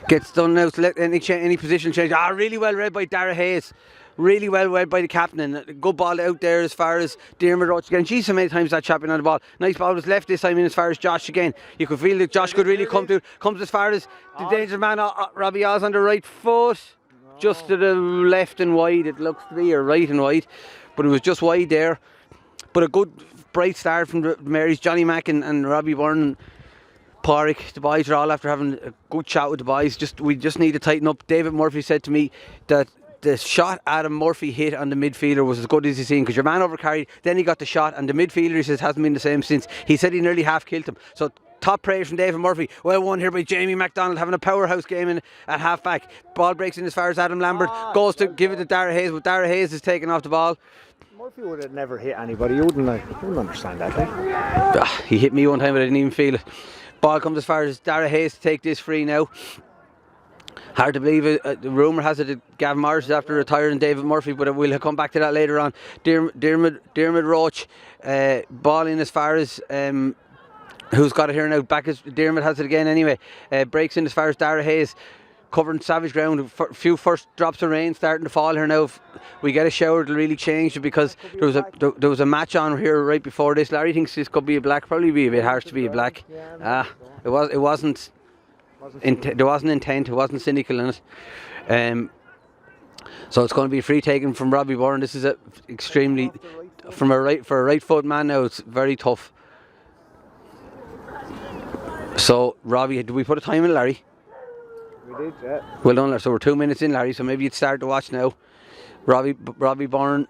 Gets done now to let any position change. Really well read by Dara Hayes. Really well read by the captain, and a good ball out there as far as Dermot Roach again. Geez, so many times that chap been on the ball. Nice ball was left this time in as far as Josh again. You could feel that Josh could really comes as far as the danger man, Robbie Oz on the right foot. Just to the left and wide, it looks to be, or right and wide, but it was just wide there. But a good bright start from the Marys, Johnny Mack and Robbie Byrne, Pádraig. The boys are all after having a good chat with the boys. We just need to tighten up. David Murphy said to me that the shot Adam Murphy hit on the midfielder was as good as he's seen, because your man overcarried, then he got the shot, and the midfielder, he says, hasn't been the same since. He said he nearly half killed him. So top praise from David Murphy. Well won here by Jamie MacDonald, having a powerhouse game at half back. Ball breaks in as far as Adam Lambert goes to give it to Dara Hayes, but Dara Hayes is taking off the ball. Murphy would have never hit anybody. You wouldn't understand that. He hit me one time, but I didn't even feel it. Ball comes as far as Dara Hayes to take this free now. Hard to believe it. The rumour has it that Gavin Morris is after retiring David Murphy, but we'll come back to that later on. Dermot Roach, ball in as far as who's got it here now. Back as Dermot has it again anyway. Breaks in as far as Dara Hayes, covering savage ground. A few first drops of rain starting to fall here now. If we get a shower, it'll really change, because there was a match on here right before this. Larry thinks this could be a black. Probably be a bit harsh to be a black. It wasn't. There wasn't intent, it wasn't cynical in it. So it's going to be a free taken from Robbie Byrne. This is extremely, for a right foot man now, it's very tough. So Robbie, did we put a time in, Larry? We did, yeah. Well done, Larry. So we're 2 minutes in, Larry, so maybe you'd start to watch now. Robbie Byrne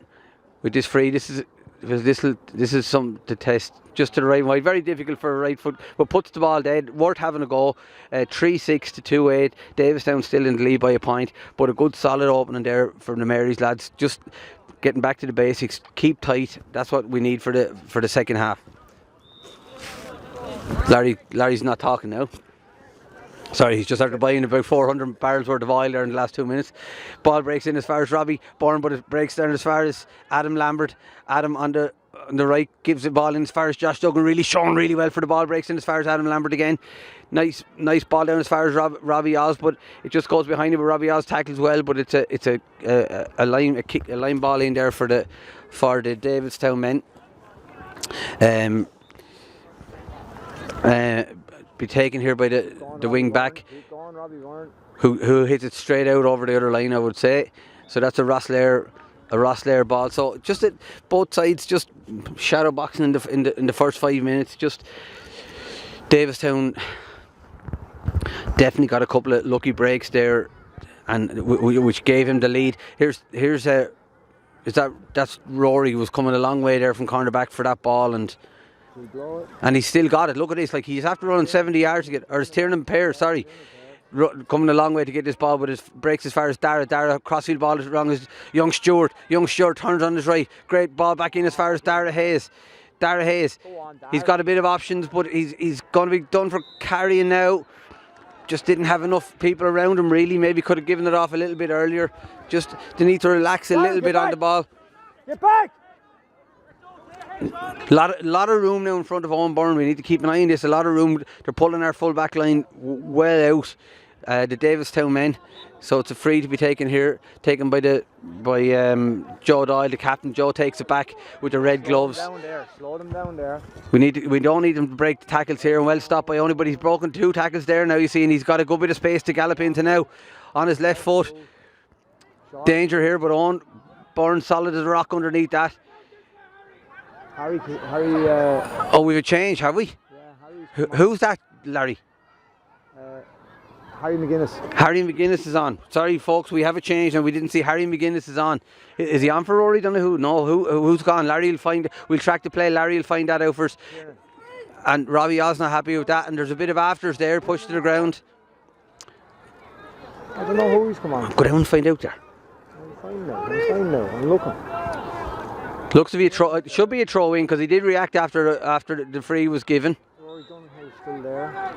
with this free. This is something to test. Just to the right wide, very difficult for a right foot, but puts the ball dead. Worth having a go. 3-6 to 2-8. Davistown still in the lead by a point, but a good solid opening there from the Marys lads. Just getting back to the basics. Keep tight. That's what we need for the second half. Larry's not talking now. Sorry, he's just after buying about 400 barrels worth of oil there in the last 2 minutes. Ball breaks in as far as Robbie Byrne, but it breaks down as far as Adam Lambert. Adam on the right gives the ball in as far as Josh Duggan, really showing really well for the ball. Breaks in as far as Adam Lambert again. Nice ball down as far as Robbie Oz, but it just goes behind him. But Robbie Oz tackles well, but it's a line ball in there for the Davidstown men. Be taken here by the wing back, who hits it straight out over the other line, I would say. So that's a Rosslare ball. So just at both sides, just shadow boxing in the first 5 minutes. Just Davistown definitely got a couple of lucky breaks there, and which gave him the lead. That's Rory, who was coming a long way there from cornerback for that ball, and he's still got it. Look at this, like he's after running 70 yards to get, or it's Tiernan Pair, sorry, coming a long way to get this ball, but it breaks as far as Dara crossfield ball is wrong as young Stewart turns on his right, great ball back in as far as Dara Hayes. He's got a bit of options, but he's going to be done for carrying now. just didn't have enough people around him really. Maybe could have given it off a little bit earlier. Just they need to relax a little bit on the ball. Get back! Lot of room now in front of Owen Byrne. We need to keep an eye on this. A lot of room. They're pulling our full back line well out. The Davistown men. So it's a free to be taken here, taken by Joe Doyle, the captain. Joe takes it back with the red gloves. Slow them down there. We don't need him to break the tackles here, and well stopped by only, but he's broken 2 tackles there now, you see, and he's got a good bit of space to gallop into now on his left foot. Danger here, but Owen Byrne solid as a rock underneath that. Harry. Oh, we've a change, have we? Yeah, Who's that, Larry? Harry McGuinness. Harry McGuinness is on. Sorry, folks, we have a change and we didn't see Harry McGuinness is on. Is he on for Rory Donoghue? No, who's gone? Larry will find. We'll track the play. Larry will find that out first. Yeah. And Robbie Oz not happy with that. And there's a bit of afters there, pushed to the ground. I don't know who he's come on. Go down and find out there. I'm fine now. I'm looking. Looks to be a throw. It should be a throw in because he did react after the free was given. Rory Donoghue's still there.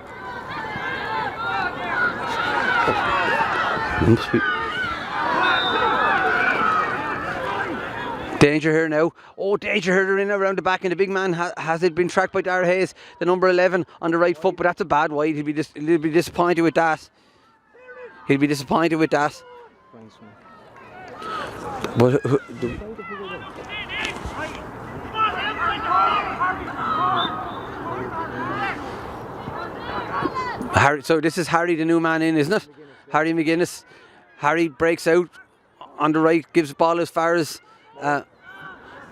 Danger here now. Oh, danger here. They're in around the back, and the big man has it been tracked by Dara Hayes, the number 11 on the right foot, but that's a bad wide. He'll be disappointed with that. But Harry, so this is Harry, the new man in, isn't it? Harry McGuinness. Harry breaks out on the right, gives the ball as far as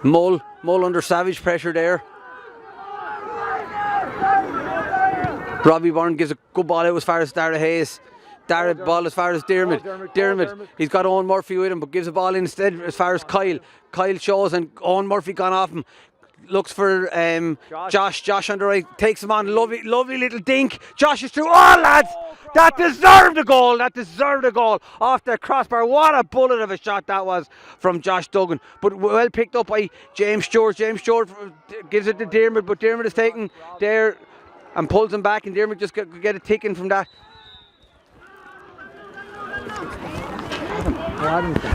Mull under savage pressure there. Robbie Byrne gives a good ball out as far as Dara Hayes. Dara ball as far as Dermot. He's got Owen Murphy with him, but gives the ball instead as far as Kyle. Kyle shows, and Owen Murphy gone off him. Looks for Josh on the right, takes him on, lovely little dink. Josh is through. Oh, lads, that deserved a goal. Off the crossbar. What a bullet of a shot that was from Josh Duggan, but well picked up by James Stewart. James Stewart gives it to Dermot, but Dermot is taken there and pulls him back, and Dermot just get a ticking from that.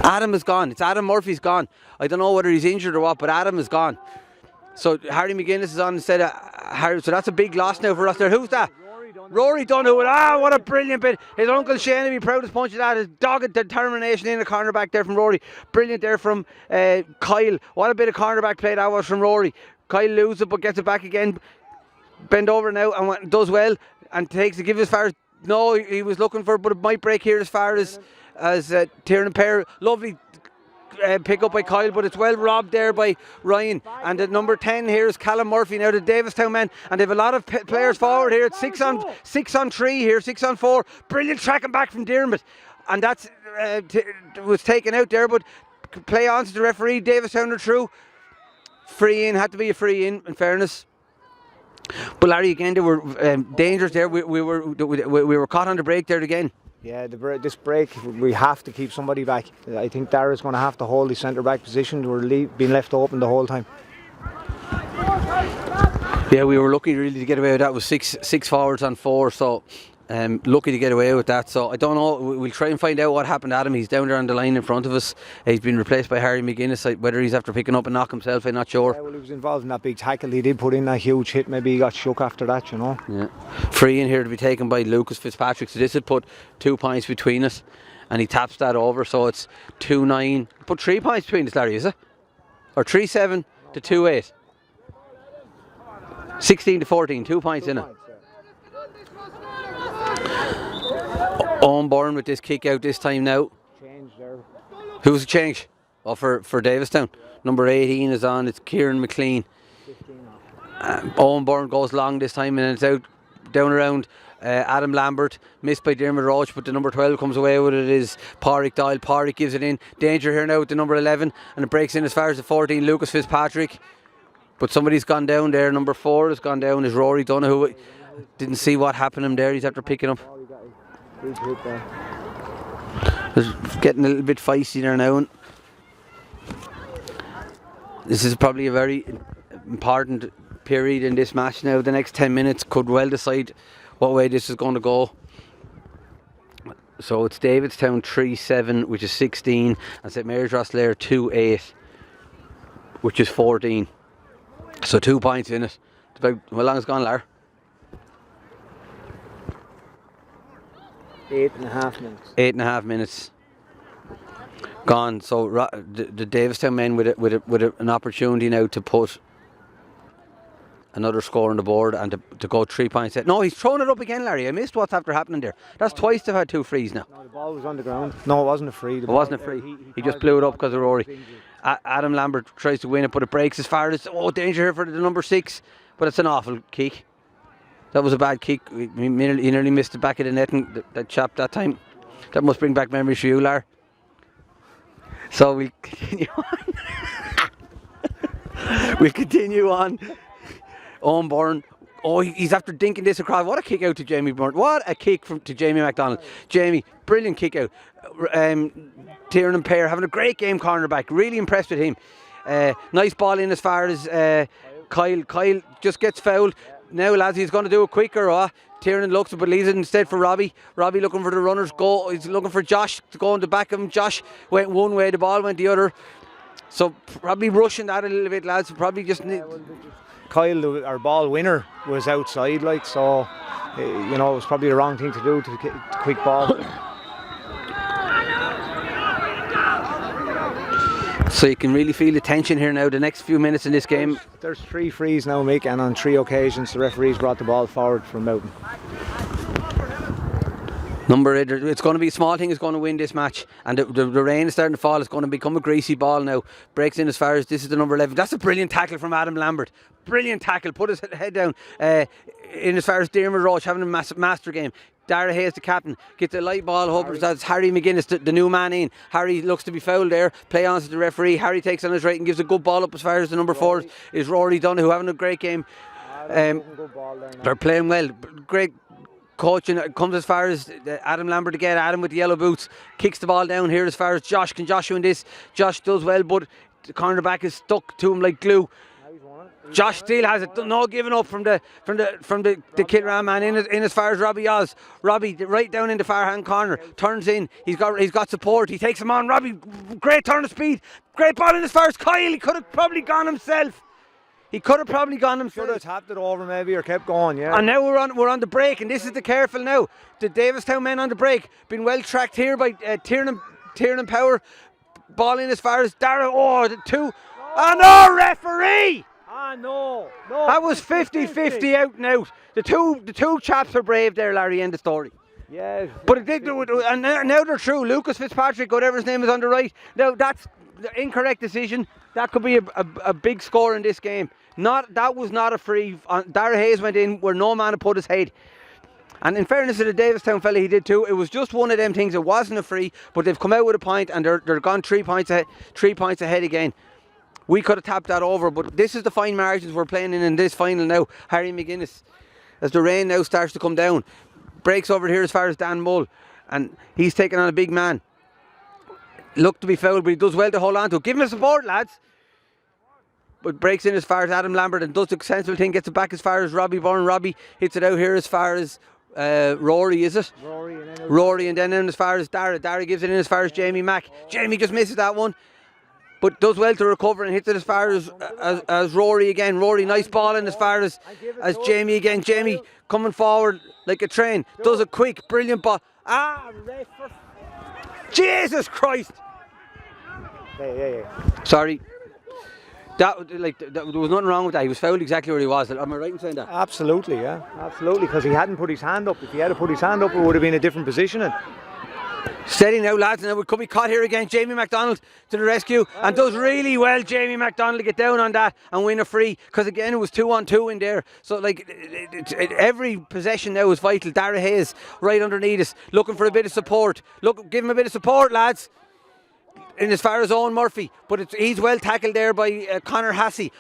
Adam is gone. It's Adam Murphy's gone. I don't know whether he's injured or what, but Adam is gone. So Harry McGuinness is on instead of Harry. So that's a big loss now for Rosslare. Who's that? Rory Donoghue. What a brilliant bit. His uncle Shane will be proud as punch of that. His dogged determination in the corner back there from Rory. Brilliant there from Kyle. What a bit of cornerback play that was from Rory. Kyle loses it but gets it back again. Bend over now and does well and takes the give as far as. No, he was looking for, but it might break here as far as Tiernan Pair. Lovely pick up by Kyle, but it's well robbed there by Ryan. And the number 10 here is Callum Murphy. Now the Davistown men, and they have a lot of players forward here. It's 6 on 3 here, 6 on 4. Brilliant tracking back from Dermot, and that's was taken out there, but play on to the referee. Davistown are through. Free in, had to be a free in fairness. But Larry, again, there were dangers there. We were caught on the break there again. Yeah, this break, we have to keep somebody back. I think Dara's going to have to hold the centre back position. We're being left open the whole time. Yeah, we were lucky really to get away with that. It was six forwards on 4, so lucky to get away with that. So I don't know, we'll try and find out what happened to Adam. He's down there on the line in front of us. He's been replaced by Harry McGuinness. Whether he's after picking up a knock himself, I'm not sure. Yeah, well, he was involved in that big tackle. He did put in that huge hit. Maybe he got shook after that, you know. Yeah. Free in here to be taken by Lucas Fitzpatrick. So this would put 2 points between us, and he taps that over. So it's 2-9. Put 3 points between us, Larry, is it? Or 3-7 to 2-8. 16 to 14. 2 points in it. Owen Byrne with this kick out this time now. Change there. Who's the change? Oh, for Davistown. Number 18 is on. It's Kieran McLean. Owen Byrne goes long this time, and it's out down around Adam Lambert. Missed by Dermot Roach, but the number 12 comes away with it. Is Pádraig Doyle. Pádraig gives it in. Danger here now with the number 11, and it breaks in as far as the 14. Lucas Fitzpatrick. But somebody's gone down there. Number 4 has gone down. Is Rory Donoghue. Didn't see what happened to him there. He's after picking up. Big hit there. It's getting a little bit feisty there now. This is probably a very important period in this match now. The next 10 minutes could well decide what way this is going to go. So it's Davidstown 3-7, which is 16, and St Mary's Rosslare 2-8, which is 14. So 2 points in it. It's about, how long has it gone, Lar? 8.5 minutes. 8.5 minutes gone. So the Davistown men with an opportunity now to put another score on the board and to go 3 points. No, he's thrown it up again, Larry. I missed what's after happening there. That's twice they've had 2 frees now. No, the ball was on the ground. No, it wasn't a free. It wasn't a free. He just blew it up because of Rory. Adam Lambert tries to win it, but it breaks as far as, danger here for the number 6. But it's an awful kick. That was a bad kick. He nearly missed the back of the net, and that chap that time. That must bring back memories for you, Lar. So we'll continue on. We'll continue on. Owen Byrne. Oh, he's after dinking this across. What a kick out to Jamie Byrne. What a kick to Jamie MacDonald. Jamie, brilliant kick out. Tiernan Pear having a great game cornerback. Really impressed with him. Nice ball in as far as Kyle. Kyle just gets fouled. Now, lads, he's going to do it quicker. Tiernan looks, but leaves it instead for Robbie. Robbie looking for the runners. He's looking for Josh to go on the back of him. Josh went one way, the ball went the other. So probably rushing that a little bit, lads. Probably just Kyle, our ball winner, was outside, so it was probably the wrong thing to do to get a quick ball. So you can really feel the tension here now, the next few minutes in this game. There's 3 frees now, Mick, and on 3 occasions the referees brought the ball forward from Mountain. Number 8, it's going to be a small thing is going to win this match, and the rain is starting to fall. It's going to become a greasy ball now. Breaks in as far as this is the number 11. That's a brilliant tackle from Adam Lambert. Brilliant tackle, put his head down in as far as Dermot Roach having a master game. Dara Hayes, the captain, gets a light ball. Hope that's Harry McGuinness, the new man in. Harry looks to be fouled there. Play on to the referee. Harry takes on his right and gives a good ball up as far as the number 4 is Rory Donoghue, having a great game. They're playing well. Great coaching. Comes as far as Adam Lambert again. Adam with the yellow boots kicks the ball down here as far as Josh. Can Josh win this? Josh does well, but the cornerback is stuck to him like glue. Josh still has it. No giving up from the Kilram man in as far as Robbie Oz. Robbie right down in the far hand corner, turns in. He's got support. He takes him on. Robbie, great turn of speed. Great ball in as far as Kyle. He could have probably gone himself. Should have tapped it over maybe or kept going, yeah. And now we're on the break, and this is the careful now. The Davistown men on the break. Been well tracked here by Tiernan Power. Ball in as far as Dara. The 2. No, referee! No. That was 50-50 out and out. The two chaps are brave there, Larry, end of story. Yeah. But it did do it, and now they're through. Lucas Fitzpatrick, whatever his name is, on the right. Now that's the incorrect decision. That could be a big score in this game. That was not a free. Dara Hayes went in where no man had put his head. And in fairness to the Davistown fella, he did too. It was just one of them things. It wasn't a free, but they've come out with a point, and they're gone 3 points ahead. 3 points ahead again. We could have tapped that over, but this is the fine margins we're playing in this final now. Harry McGuinness, as the rain now starts to come down, breaks over here as far as Dan Mull, and he's taking on a big man. Looked to be fouled, but he does well to hold on to it. Give him a support, lads. But breaks in as far as Adam Lambert and does the sensible thing, gets it back as far as Robbie Byrne. Robbie hits it out here as far as Rory, is it? Rory, and then in as far as Dara. Dara gives it in as far as Jamie Mack. Jamie just misses that one, but does well to recover and hits it as far as Rory again. Rory, nice ball in as far as Jamie again. Jamie coming forward like a train. Does a quick, brilliant ball. Jesus Christ! Yeah. Sorry. There was nothing wrong with that. He was fouled exactly where he was. Am I right in saying that? Absolutely, yeah. Absolutely, because he hadn't put his hand up. If he had put his hand up, it would have been a different positioning. Steady now, lads, and we could be caught here again. Jamie MacDonald to the rescue, and does really well, Jamie MacDonald, to get down on that and win a free, because again it was 2-on-2 in there. So every possession now is vital. Dara Hayes right underneath us, looking for a bit of support. Give him a bit of support, lads. In as far as Owen Murphy, but he's well tackled there by Conor Hassey.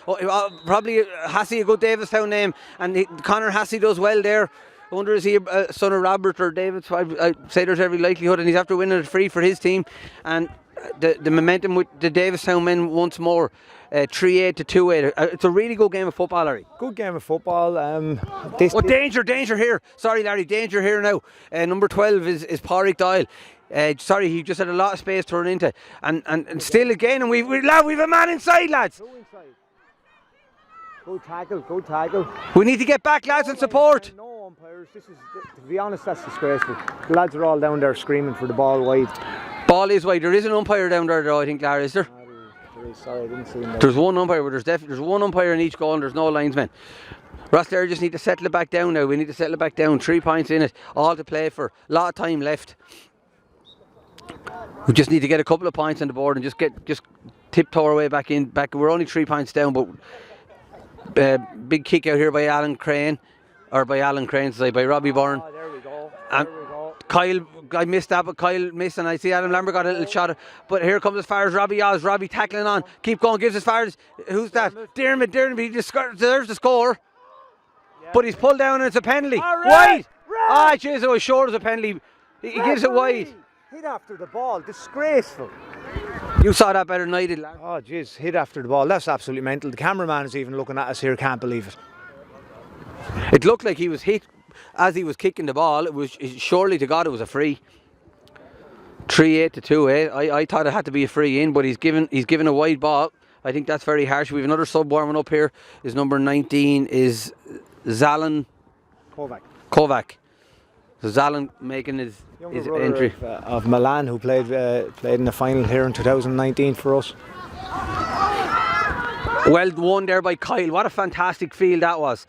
Probably Hassey, a good Davistown name, and Conor Hassey does well there. I wonder is he a son of Robert or David? So I'd say there's every likelihood, and he's after winning it free for his team. And the momentum with the Davistown men once more. 3-8 to 2-8. It's a really good game of football, Larry. Good game of football. Danger here. Sorry, Larry, danger here now. Number 12 is Pádraig Doyle. Sorry, he just had a lot of space to run into. And still again, and we've a man inside, lads. Go inside. Go tackle. We need to get back, lads, and support. No umpires. This is, to be honest, that's disgraceful. The lads are all down there screaming for the ball wide. Ball is wide. There is an umpire down there, though, I think, Larry, is there? Sorry, I didn't see him. There's one umpire, but there's one umpire in each goal and there's no linesmen. Rosslare just need to settle it back down now. We need to settle it back down. 3 points in it, all to play for. A lot of time left. We just need to get a couple of points on the board and just tiptoe our way back in. We're only 3 points down, but big kick out here by by Robbie Byrne. Oh, there we go. Kyle, I missed that, but Kyle missed, and I see Adam Lambert got a little shot. But here comes as far as Robbie Oz. Robbie tackling on. Keep going, gives as far as, who's that? Dermot, he deserves the score. Yeah. But he's pulled down and it's a penalty. Wide! Ah, jeez, it was short as a penalty. He gives it wide. Hit after the ball, disgraceful. You saw that better than I did, lad. Oh, jeez, hit after the ball. That's absolutely mental. The cameraman is even looking at us here, can't believe it. It looked like he was hit as he was kicking the ball. It was surely to God it was a free. 3-8 to 2-8. I thought it had to be a free in, but he's given a wide ball. I think that's very harsh. We have another sub warming up here. His number 19 is Zalan Kovac. So Zalan making his entry of Milan, who played in the final here in 2019 for us. Well won there by Kyle. What a fantastic field that was.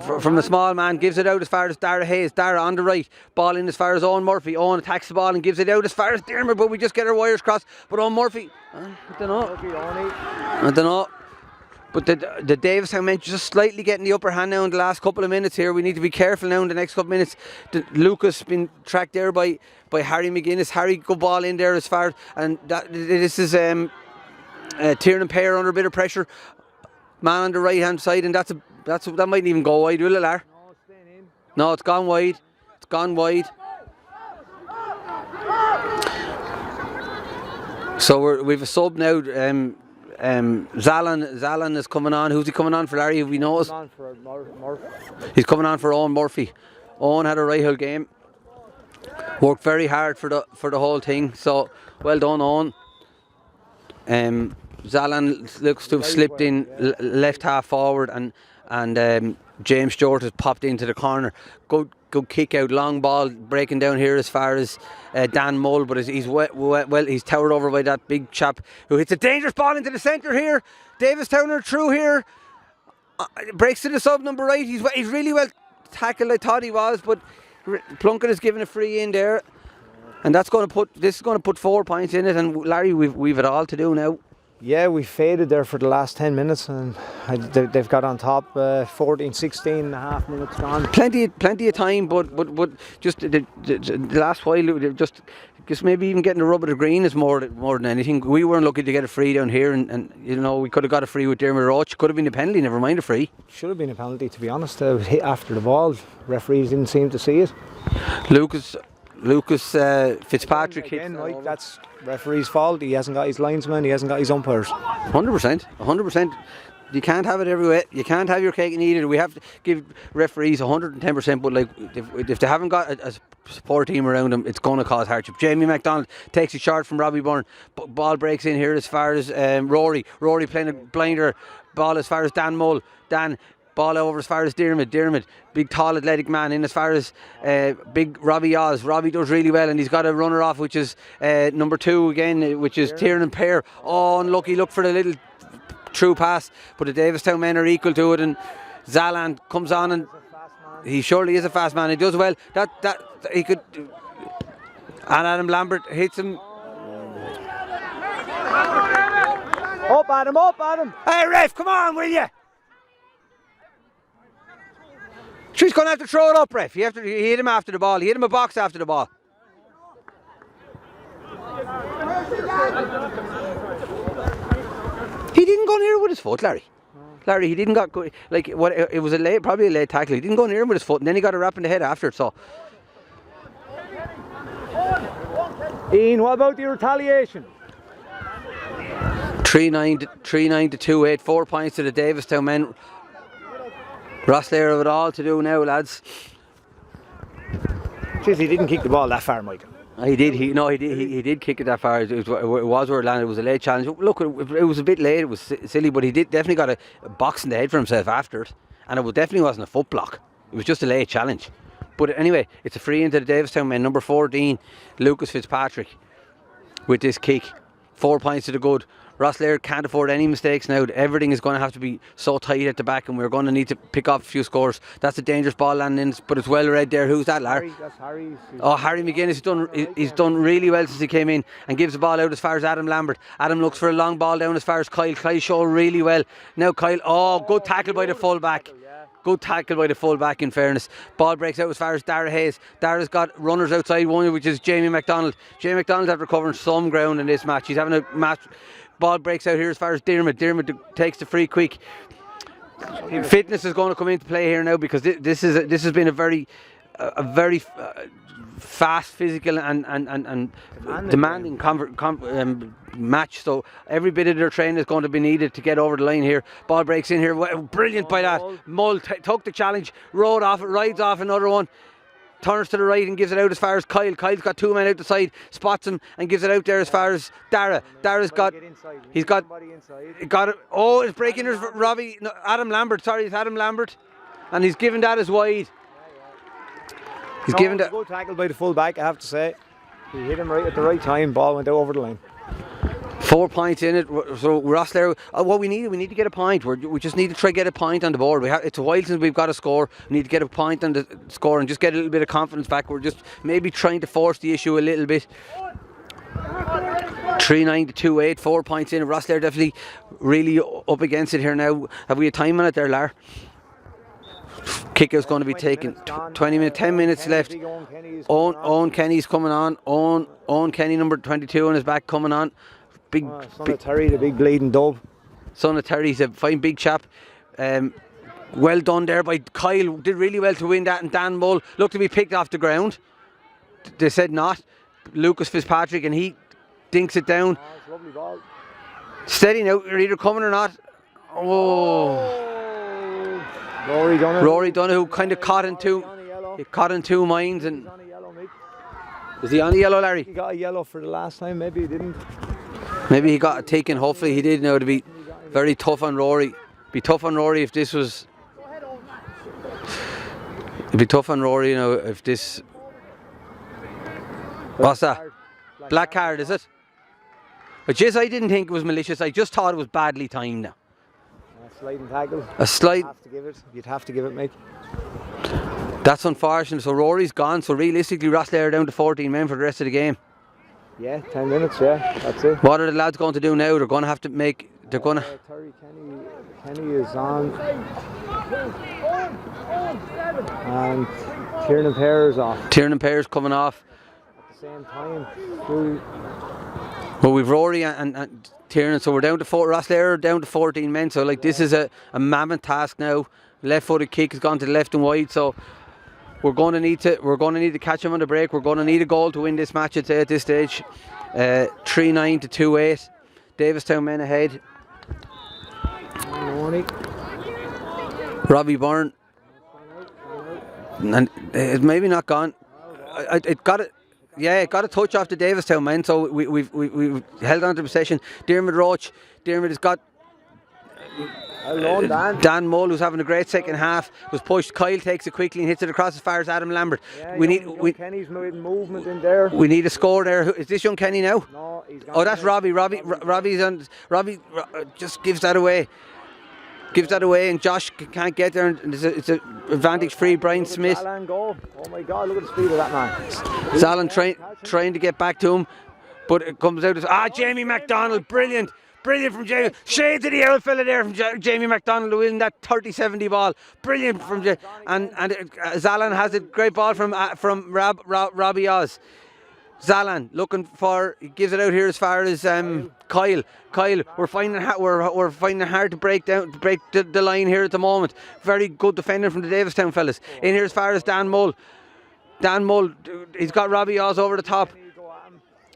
From the small man, gives it out as far as Dara Hayes. Dara on the right, ball in as far as Owen Murphy. Owen attacks the ball and gives it out as far as Dermot, but we just get our wires crossed. But Owen Murphy, I don't know. But the Davistown men just slightly getting the upper hand now in the last couple of minutes here. We need to be careful now in the next couple of minutes. Lucas been tracked there by Harry McGuinness. Harry, good ball in there as far, and this is Tiernan Pear under a bit of pressure. Man on the right hand side, and that mightn't even go wide, will it, Lar? No, it's staying in. No, it's gone wide. It's gone wide. So we've a sub now. Zalan is coming on. Who's he coming on for, Larry? Have we noticed? He's coming on for Owen Murphy. Owen had a right whole game. Worked very hard for the whole thing. So well done, Owen. Zalan looks to have slipped in left half forward, and James Stewart has popped into the corner. Good kick out, long ball breaking down here as far as Dan Mull, but he's he's towered over by that big chap who hits a dangerous ball into the centre here. Davistown are through here. Breaks to the sub number 8. He's really well tackled. I thought he was, but Plunkett has given a free in there, and this is going to put 4 points in it. And Larry, we've it all to do now. Yeah, we faded there for the last 10 minutes, and they've got on top. 14, 16 and a half minutes gone. Plenty of time, but just the last while, just maybe even getting the rub of the green is more than anything. We weren't looking to get a free down here, and we could have got a free with Dermot Roach. Could have been a penalty, never mind a free. Should have been a penalty, to be honest. It was hit after the ball. Referees didn't seem to see it. Lucas Fitzpatrick again, Mike, that's referee's fault. He hasn't got his linesmen, he hasn't got his umpires. 100%. You can't have it every way. You can't have your cake and eat it. We have to give referees 110%, but if they haven't got a support team around them, it's going to cause hardship. Jamie MacDonald takes a shot from Robbie Byrne. Ball breaks in here as far as Rory playing a blinder ball as far as Dan Mull. Dan ball over as far as Dermot, big tall athletic man, in as far as big Robbie Oz. Robbie does really well, and he's got a runner off, which is number 2 again, which is Tiernan Pear. Oh, unlucky, look for the little true pass, but the Davistown men are equal to it, and Zalan comes on, and he surely is a fast man. He does well. That he could, and Adam Lambert hits him. Up at him. Hey ref, come on, will you? She's going to have to throw it up, ref. He hit him after the ball. He hit him a box after the ball. He didn't go near it with his foot, Larry. Larry, he didn't got good. Like what? It was probably a late tackle. He didn't go near him with his foot, and then he got a wrap in the head after it. So. Ian, what about the retaliation? 3-9 to 2-8, 4 points to the Davistown men. Rosslare have it all to do now, lads. Jeez, he didn't kick the ball that far, Michael. He did. He did kick it that far. It was where it landed. It was a late challenge. Look, it was a bit late. It was silly, but he definitely got a box in the head for himself after it, and it definitely wasn't a foot block. It was just a late challenge. But anyway, it's a free into the Davistown men. Number 14, Lucas Fitzpatrick, with this kick. 4 points to the good. Rosslare can't afford any mistakes now. Everything is going to have to be so tight at the back, and we're going to need to pick off a few scores. That's a dangerous ball landing in, but it's well read there. Who's that, Larry? That's Harry. Oh, Harry McGuinness. He's done really well since he came in and gives the ball out as far as Adam Lambert. Adam looks for a long ball down as far as Kyle. Kyle showed really well. Now Kyle, good tackle by the full-back. Good tackle by the full-back, in fairness. Ball breaks out as far as Dara Hayes. Dara's got runners outside one, which is Jamie McDonald. Jamie McDonald's after covering some ground in this match. He's having a match. Ball breaks out here as far as Dermot. Dermot takes the free quick. Fitness is going to come into play here now, because this has been a very fast, physical and demanding match. So every bit of their training is going to be needed to get over the line here. Ball breaks in here. Brilliant by that. Mull took the challenge, rode off it, rides off another one. Turns to the right and gives it out as far as Kyle. Kyle's got 2 men out the side, spots him and gives it out there as far as Dara. Dara's got, he's got it. Oh, it's breaking. There's Robbie, no, Adam Lambert. Sorry, it's Adam Lambert, and he's given that as wide. He's given that. Good tackle by the full back, I have to say. He hit him right at the right time. Ball went over the line. 4 points in it. So Rosslare, what we need to get a point. We just need to try to get a point on the board. It's a while since we've got a score. We need to get a point on the score and just get a little bit of confidence back. We're just maybe trying to force the issue a little bit. 3-9 to 2-8, 4 points in. Rosslare definitely really up against it here now. Have we a time on it there, Lar? Kick is going to be taken. 10 minutes left. Owen Kenny's coming on. Owen Kenny, number 22 on his back, coming on. Son of Terry, the big bleeding dove. Son of Terry, he's a fine big chap. Well done there by Kyle. Did really well to win that, and Dan Mull looked to be picked off the ground. They said not. Lucas Fitzpatrick, and he dinks it down. Lovely ball. Steady now. You're either coming or not. Rory Donoghue kind of caught in two minds. And is he on the yellow, Larry? He got a yellow for the last time. Maybe he didn't. Maybe he got it taken. Hopefully he did. Now to be very tough on Rory. Be tough on Rory if this was. It'd be tough on Rory, if this. What's that? Black card, is it? But just, I didn't think it was malicious. I just thought it was badly timed now. A sliding tackle. A slide. You'd have to give it, mate. That's unfortunate. So Rory's gone. So realistically, Rosslare are down to 14 men for the rest of the game. Yeah, 10 minutes, yeah, that's it. What are the lads going to do now? They're going to have to make. They're going to. Terry Kenny is on. And Tiernan Pear is off. Tiernan Pear's coming off. At the same time. Well, we've Rory and Tiernan, so we're down to Rosslare are down to 14 men. So this is a mammoth task now. Left-footed kick has gone to the left and wide. So. We're going to need to catch him on the break. We're going to need a goal to win this match, I'd say, at this stage. 3-9 to 2-8. Davistown men ahead. Robbie Byrne. And it's maybe not gone. It got it. Yeah, it got a touch off the Davistown men, so we've held on to possession. Dermot Roach. Dermot has got. Dan Mull, who's having a great second half, was pushed. Kyle takes it quickly and hits it across as far as Adam Lambert. Yeah, Kenny's movement in there. We need a score there. Is this young Kenny now? No, he's gone. Oh, that's Robbie. Robbie's on. Robbie just gives that away. And Josh can't get there. And it's an advantage free. Brian Smith. Zalan go. Oh my God! Look at the speed of that man. Zalan trying to get back to him, but it comes out as Jamie McDonald, brilliant from Jamie. Shade to the old fella there from Jamie McDonald, who in that 30-70 ball. Brilliant from and Zalan has a great ball from Robbie Oz. Zalan looking for, he gives it out here as far as Kyle. Kyle, we're finding it hard to break the line here at the moment. Very good defending from the Davistown fellas. In here as far as Dan Mull. Dan Mull, he's got Robbie Oz over the top.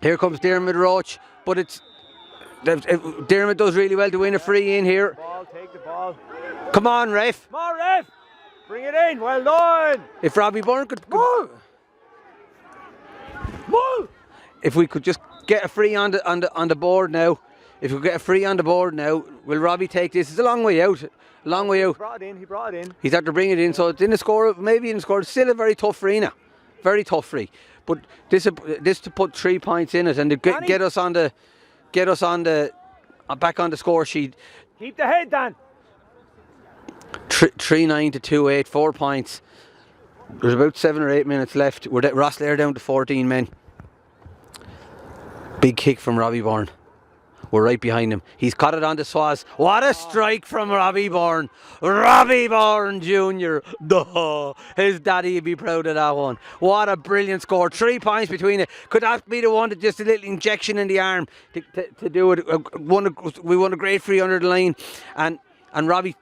Here comes Dermot Roach, but it's Dermot does really well to win a free in here. Take the ball. Come on, ref. Come on, ref. Bring it in. Well done. If Robbie Byrne could. Mull. If we could just get a free on the board now. If we get a free on the board now, will Robbie take this? It's a long way out. Long way out. He brought it in. He's had to bring it in, so it didn't score. Maybe he didn't score. It's still a very tough free now. Very tough free. But this to put 3 points in it and to get us on the back on the score sheet. Keep the head, Dan. 3-9 to 2-8, 4 points. There's about 7 or 8 minutes left. We're Rosslare down to 14 men. Big kick from Robbie Byrne. We're right behind him. He's caught it on the Swaz. What a strike from Robbie Byrne. Robbie Byrne Jr. Duh. His daddy would be proud of that one. What a brilliant score. 3 points between it. Could that be the one that just a little injection in the arm to do it? We won a great free under the line. And Robbie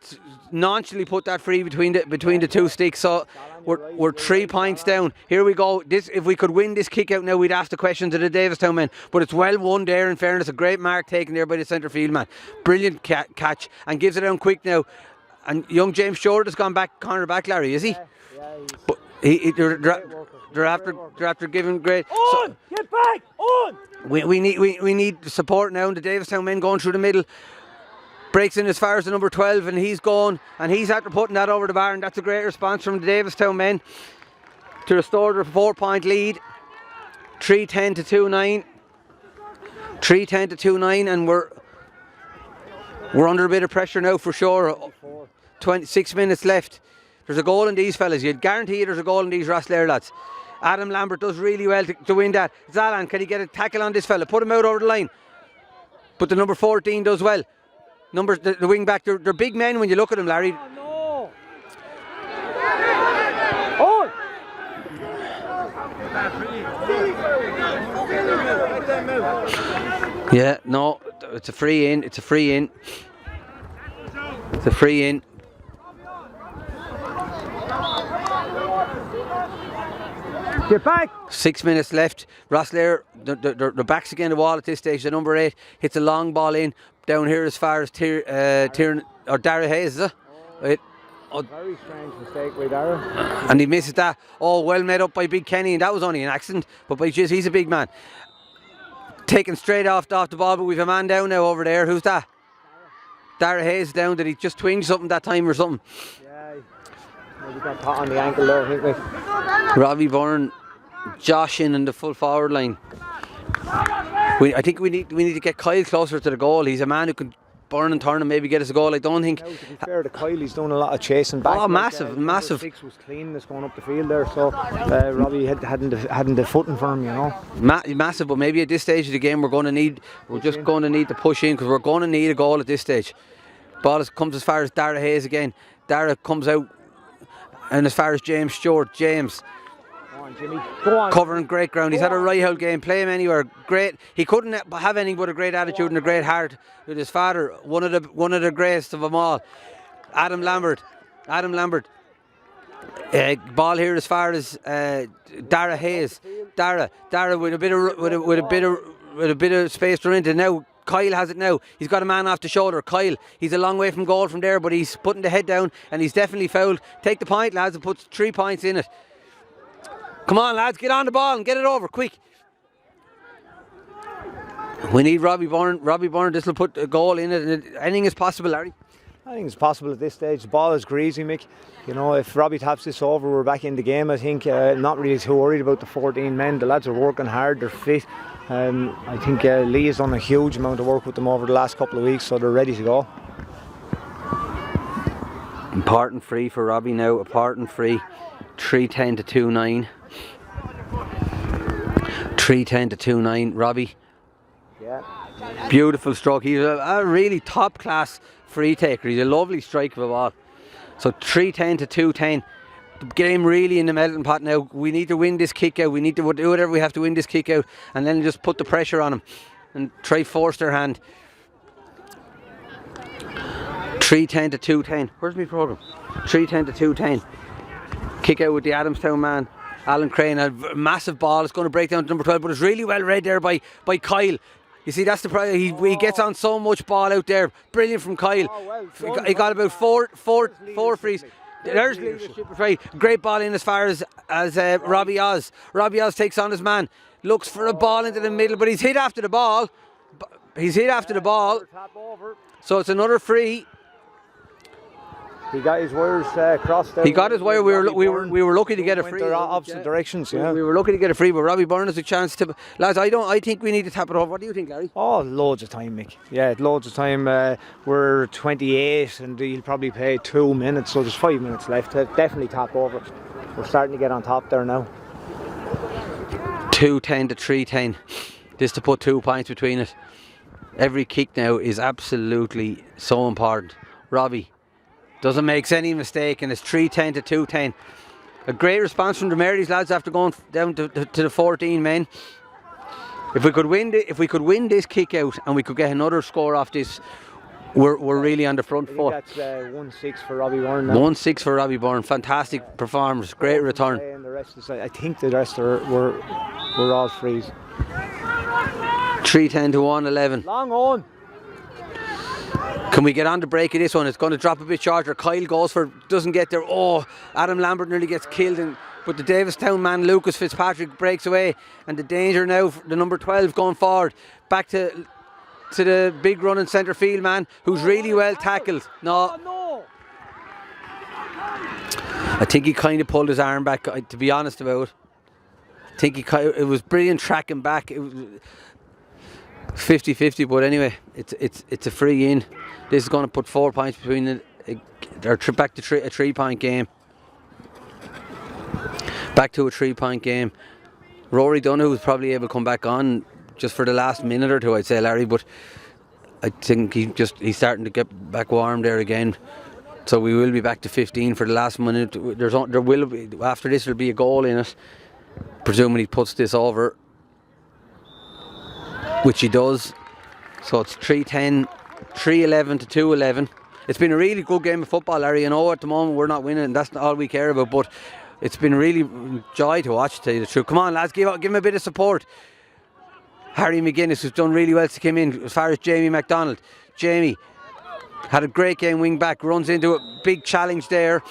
nonchalantly put that free between the two sticks. So we're 3 points down. Here we go. If we could win this kick out now, we'd ask the question to the Davistown men. But it's well won there, in fairness. A great mark taken there by the centre field man. Brilliant catch. And gives it down quick now. And young James Short has gone back, corner back, Larry, is he? Yeah, but they're after giving great. On! Get back! On! We need support now. And the Davistown men going through the middle. Breaks in as far as the number 12 and he's gone and he's after putting that over the bar, and that's a great response from the Davistown men to restore their 4-point lead. 3-10 to 2-9. 3-10 to 2-9 and we're under a bit of pressure now for sure. 26 minutes left. There's a goal in these fellas. You'd guarantee there's a goal in these Rosslare lads. Adam Lambert does really well to win that. Zalan, can he get a tackle on this fella? Put him out over the line. But the number 14 does well. The wing back, they're big men when you look at them, Larry. Oh, no. On! Yeah, no, it's a free in. It's a free in. It's a free in. Get back! 6 minutes left. Rosslare, their backs against the wall at this stage. The number 8 hits a long ball in down here as far as Dara Hayes, is it? Very strange mistake by Dara. And he misses that. Oh, well made up by Big Kenny, and that was only an accident. But by Jesus, he's a big man. Taken straight off the ball, but we've a man down now over there. Who's that? Dara Hayes down. Did he just twinge something that time or something? Yeah, maybe got caught on the ankle there, I think. Robbie Byrne, Josh in the full forward line. I think we need to get Kyle closer to the goal. He's a man who can burn and turn and maybe get us a goal. I don't think. Now, to be fair to Kyle, he's done a lot of chasing back. Oh, massive. Number 6 was cleanness going up the field there, so Robbie hadn't the footing for him, you know. Massive, but maybe at this stage of the game we're just going to need to push in because we're going to need a goal at this stage. Ball comes as far as Dara Hayes again. Dara comes out, and as far as James Stewart. James. Jimmy. Go on. Covering great ground. He's had a right out game. Play him anywhere. Great. He couldn't have anything but a great attitude and a great heart with his father. One of the greatest of them all. Adam Lambert. Ball here as far as Dara Hayes. Dara with a bit of space to run into. Now Kyle has it now. He's got a man off the shoulder. Kyle, he's a long way from goal from there, but he's putting the head down and he's definitely fouled. Take the point, lads, and put 3 points in it. Come on, lads, get on the ball and get it over, quick. We need Robbie Byrne. This will put a goal in it, and anything is possible, Larry. I think it's possible at this stage. The ball is greasy, Mick. You know, if Robbie taps this over, we're back in the game. I think not really too worried about the 14 men. The lads are working hard, they're fit. I think Lee has done a huge amount of work with them over the last couple of weeks, so they're ready to go. Important free for Robbie now. Important free. 3-10 to 2-9. 3-10 to 2-9. Robbie. Yeah. Beautiful stroke. He's a really top class free taker. He's a lovely strike of a ball. So 3-10 to 2-10. the game really in the melting pot now. We need to win this kick out. We need to do whatever we have to win this kick out, and then just put the pressure on them and try force their hand. 3-10 to 2-10. Where's my programme? 3-10 to 2-10. Kick out with the Davistown man, Alan Crane. A massive ball. It's going to break down to number 12, but it's really well read there by Kyle. You see, that's the problem. He gets on so much ball out there. Brilliant from Kyle. He got about four frees. There's leadership, right. Great ball in as far as Robbie Oz. Robbie Oz takes on his man. Looks for a ball into the middle, but he's hit after the ball. So it's another free. He got his wires crossed out. He got his wire. We were lucky to get a free. They're opposite directions, yeah. We were lucky to get a free, but Robbie Byrne has a chance to. Lads, I think we need to tap it over. What do you think, Larry? Oh, loads of time, Mick. Yeah, loads of time. We're 28 and he'll probably play 2 minutes, so there's 5 minutes left. Definitely tap over. We're starting to get on top there now. 2-10 to 3-10. This to put 2 points between it. Every kick now is absolutely so important. Robbie doesn't make any mistake, and it's 3-10 to 2-10. A great response from the Marys lads after going down to the 14 men. If we could win this kick out and we could get another score off this, we're really on the front foot. That's 1-6 for Robbie Byrne now. 1-6 for Robbie Byrne. Fantastic performance, great return. And the rest I think the rest were all frees. 3-10 to 1-11. Long on. Can we get on the break of this one? It's going to drop a bit shorter. Kyle goes for, doesn't get there. Oh, Adam Lambert nearly gets killed. But the Davistown man, Lucas Fitzpatrick, breaks away. And the danger now, the number 12 going forward. Back to the big running centre field man, who's really well tackled. No. I think he kind of pulled his arm back, to be honest about it. I think it was brilliant tracking back. It was 50-50, but anyway, it's a free in. This is going to put 4 points between it. They're back to a 3-point game. Back to a 3-point game. Rory Donoghue was probably able to come back on just for the last minute or two, I'd say, Larry, but I think he's starting to get back warm there again. So we will be back to 15 for the last minute. There will be, after this there'll be a goal in it, presuming he puts this over, which he does. So it's 3-10, 3-11 to 2-11. It's been a really good game of football, Larry. I know at the moment we're not winning, and that's not all we care about, but it's been really joy to watch, to tell you the truth. Come on, lads, give him a bit of support. Harry McGuinness, who's done really well to come in, as far as Jamie MacDonald. Jamie had a great game, wing back, runs into a big challenge there.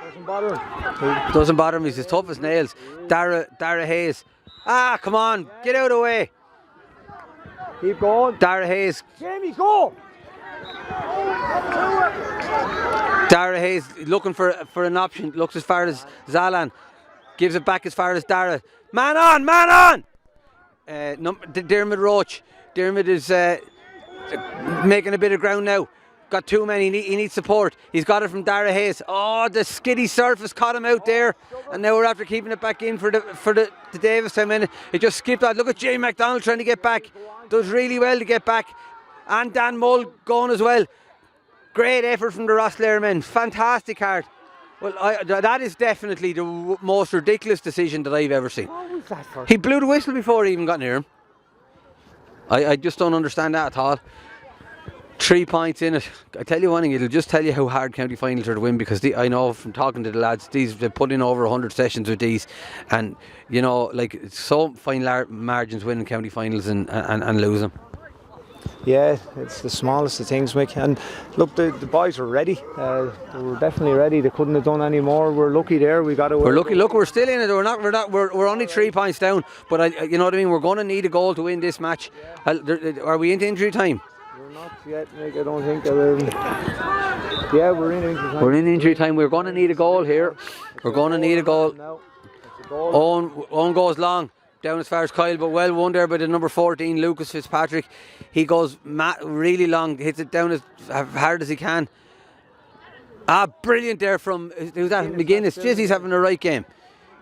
Doesn't bother him, he's as tough as nails. Dara Hayes. Come on, get out of the way. Keep going. Dara Hayes. Jamie, go! Dara Hayes looking for an option. Looks as far as Zalan. Gives it back as far as Dara. Man on! Dermot Roach. Dermot is making a bit of ground now. Got too many. He needs support. He's got it from Dara Hayes. Oh, the skiddy surface caught him out there, and now we're after keeping it back in for the Davistown minute. It just skipped out. Look at Jay MacDonald trying to get back. Does really well to get back, and Dan Mull going as well. Great effort from the Rosslare men. Fantastic heart. Well, that is definitely the most ridiculous decision that I've ever seen. What was that for? He blew the whistle before he even got near him. I just don't understand that at all. 3 points in it. I tell you one thing, it'll just tell you how hard county finals are to win, because I know from talking to the lads, they've put in over 100 sessions with these, and you know, like, it's so fine margins winning county finals and losing. Yeah, it's the smallest of things, Mick. And look, the boys were ready. They were definitely ready. They couldn't have done any more. We're lucky there. We got away. We're lucky. Look, we're still in it. We're only 3 points down. But you know what I mean. We're going to need a goal to win this match. Are we into injury time? We're not yet, Mick. I don't think. Yeah, we're in injury time. We're in injury time. We're going to need a goal here. We're going to need a goal. No, it's a goal. Owen goes long. Down as far as Kyle, but well won there by the number 14, Lucas Fitzpatrick. He goes really long, hits it down as hard as he can. Brilliant there from, who's that? McGuinness. Jeez, he's having a right game.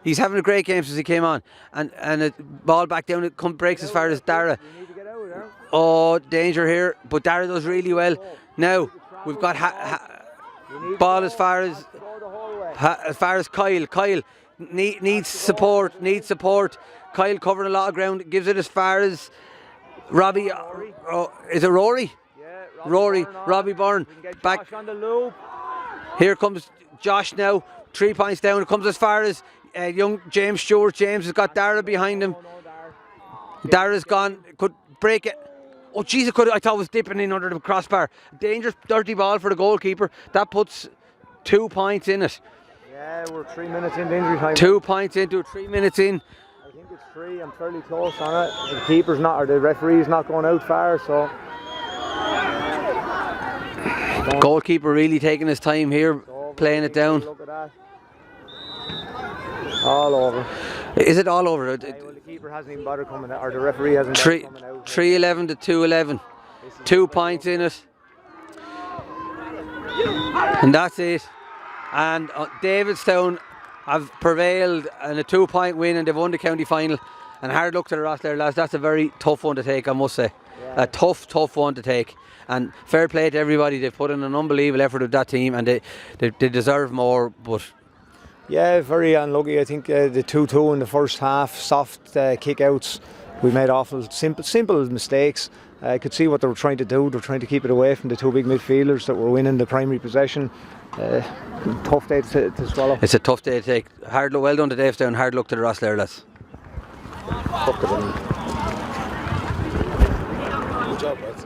He's having a great game since he came on. And a ball back down, it breaks as far as Dara. Oh, danger here, but Dara does really well. Now, we've got ball as far as As far as Kyle needs support. Kyle covering a lot of ground, gives it as far as Robbie. Is it Rory? Yeah, Robbie Byrne. Back on the loop. Here comes Josh now. 3 points down. It comes as far as young James Stewart. James has got Dara behind him. Dara's gone. Could break it. Oh, jeez, I thought it was dipping in under the crossbar. Dangerous, dirty ball for the goalkeeper. That puts 2 points in it. Yeah, we're 3 minutes into injury time. 2 points into it, 3 minutes in. I think it's 3. I'm fairly close on it. The keeper's not, or the referee's not going out far, so. Goalkeeper really taking his time here, playing it down. Look at that. All over. Is it all over? Well, the keeper hasn't even bothered coming out, or the referee hasn't bothered coming out. 3-11 to 2-11. 2 points in it. And that's it. And Davidstown have prevailed in a 2-point win, and they've won the county final. And hard luck to the Rosslare lads. That's a very tough one to take, I must say. Yeah. A tough one to take. And fair play to everybody. They've put in an unbelievable effort with that team, and they deserve more. But yeah, very unlucky. I think the 2-2 in the first half, soft kick-outs. We made awful simple mistakes. I could see what they were trying to do. They were trying to keep it away from the 2 big midfielders that were winning the primary possession. Tough day to swallow. It's a tough day to take. Hard luck, well done to Davistown. Hard luck to the Rosslare lads. Good job, lads.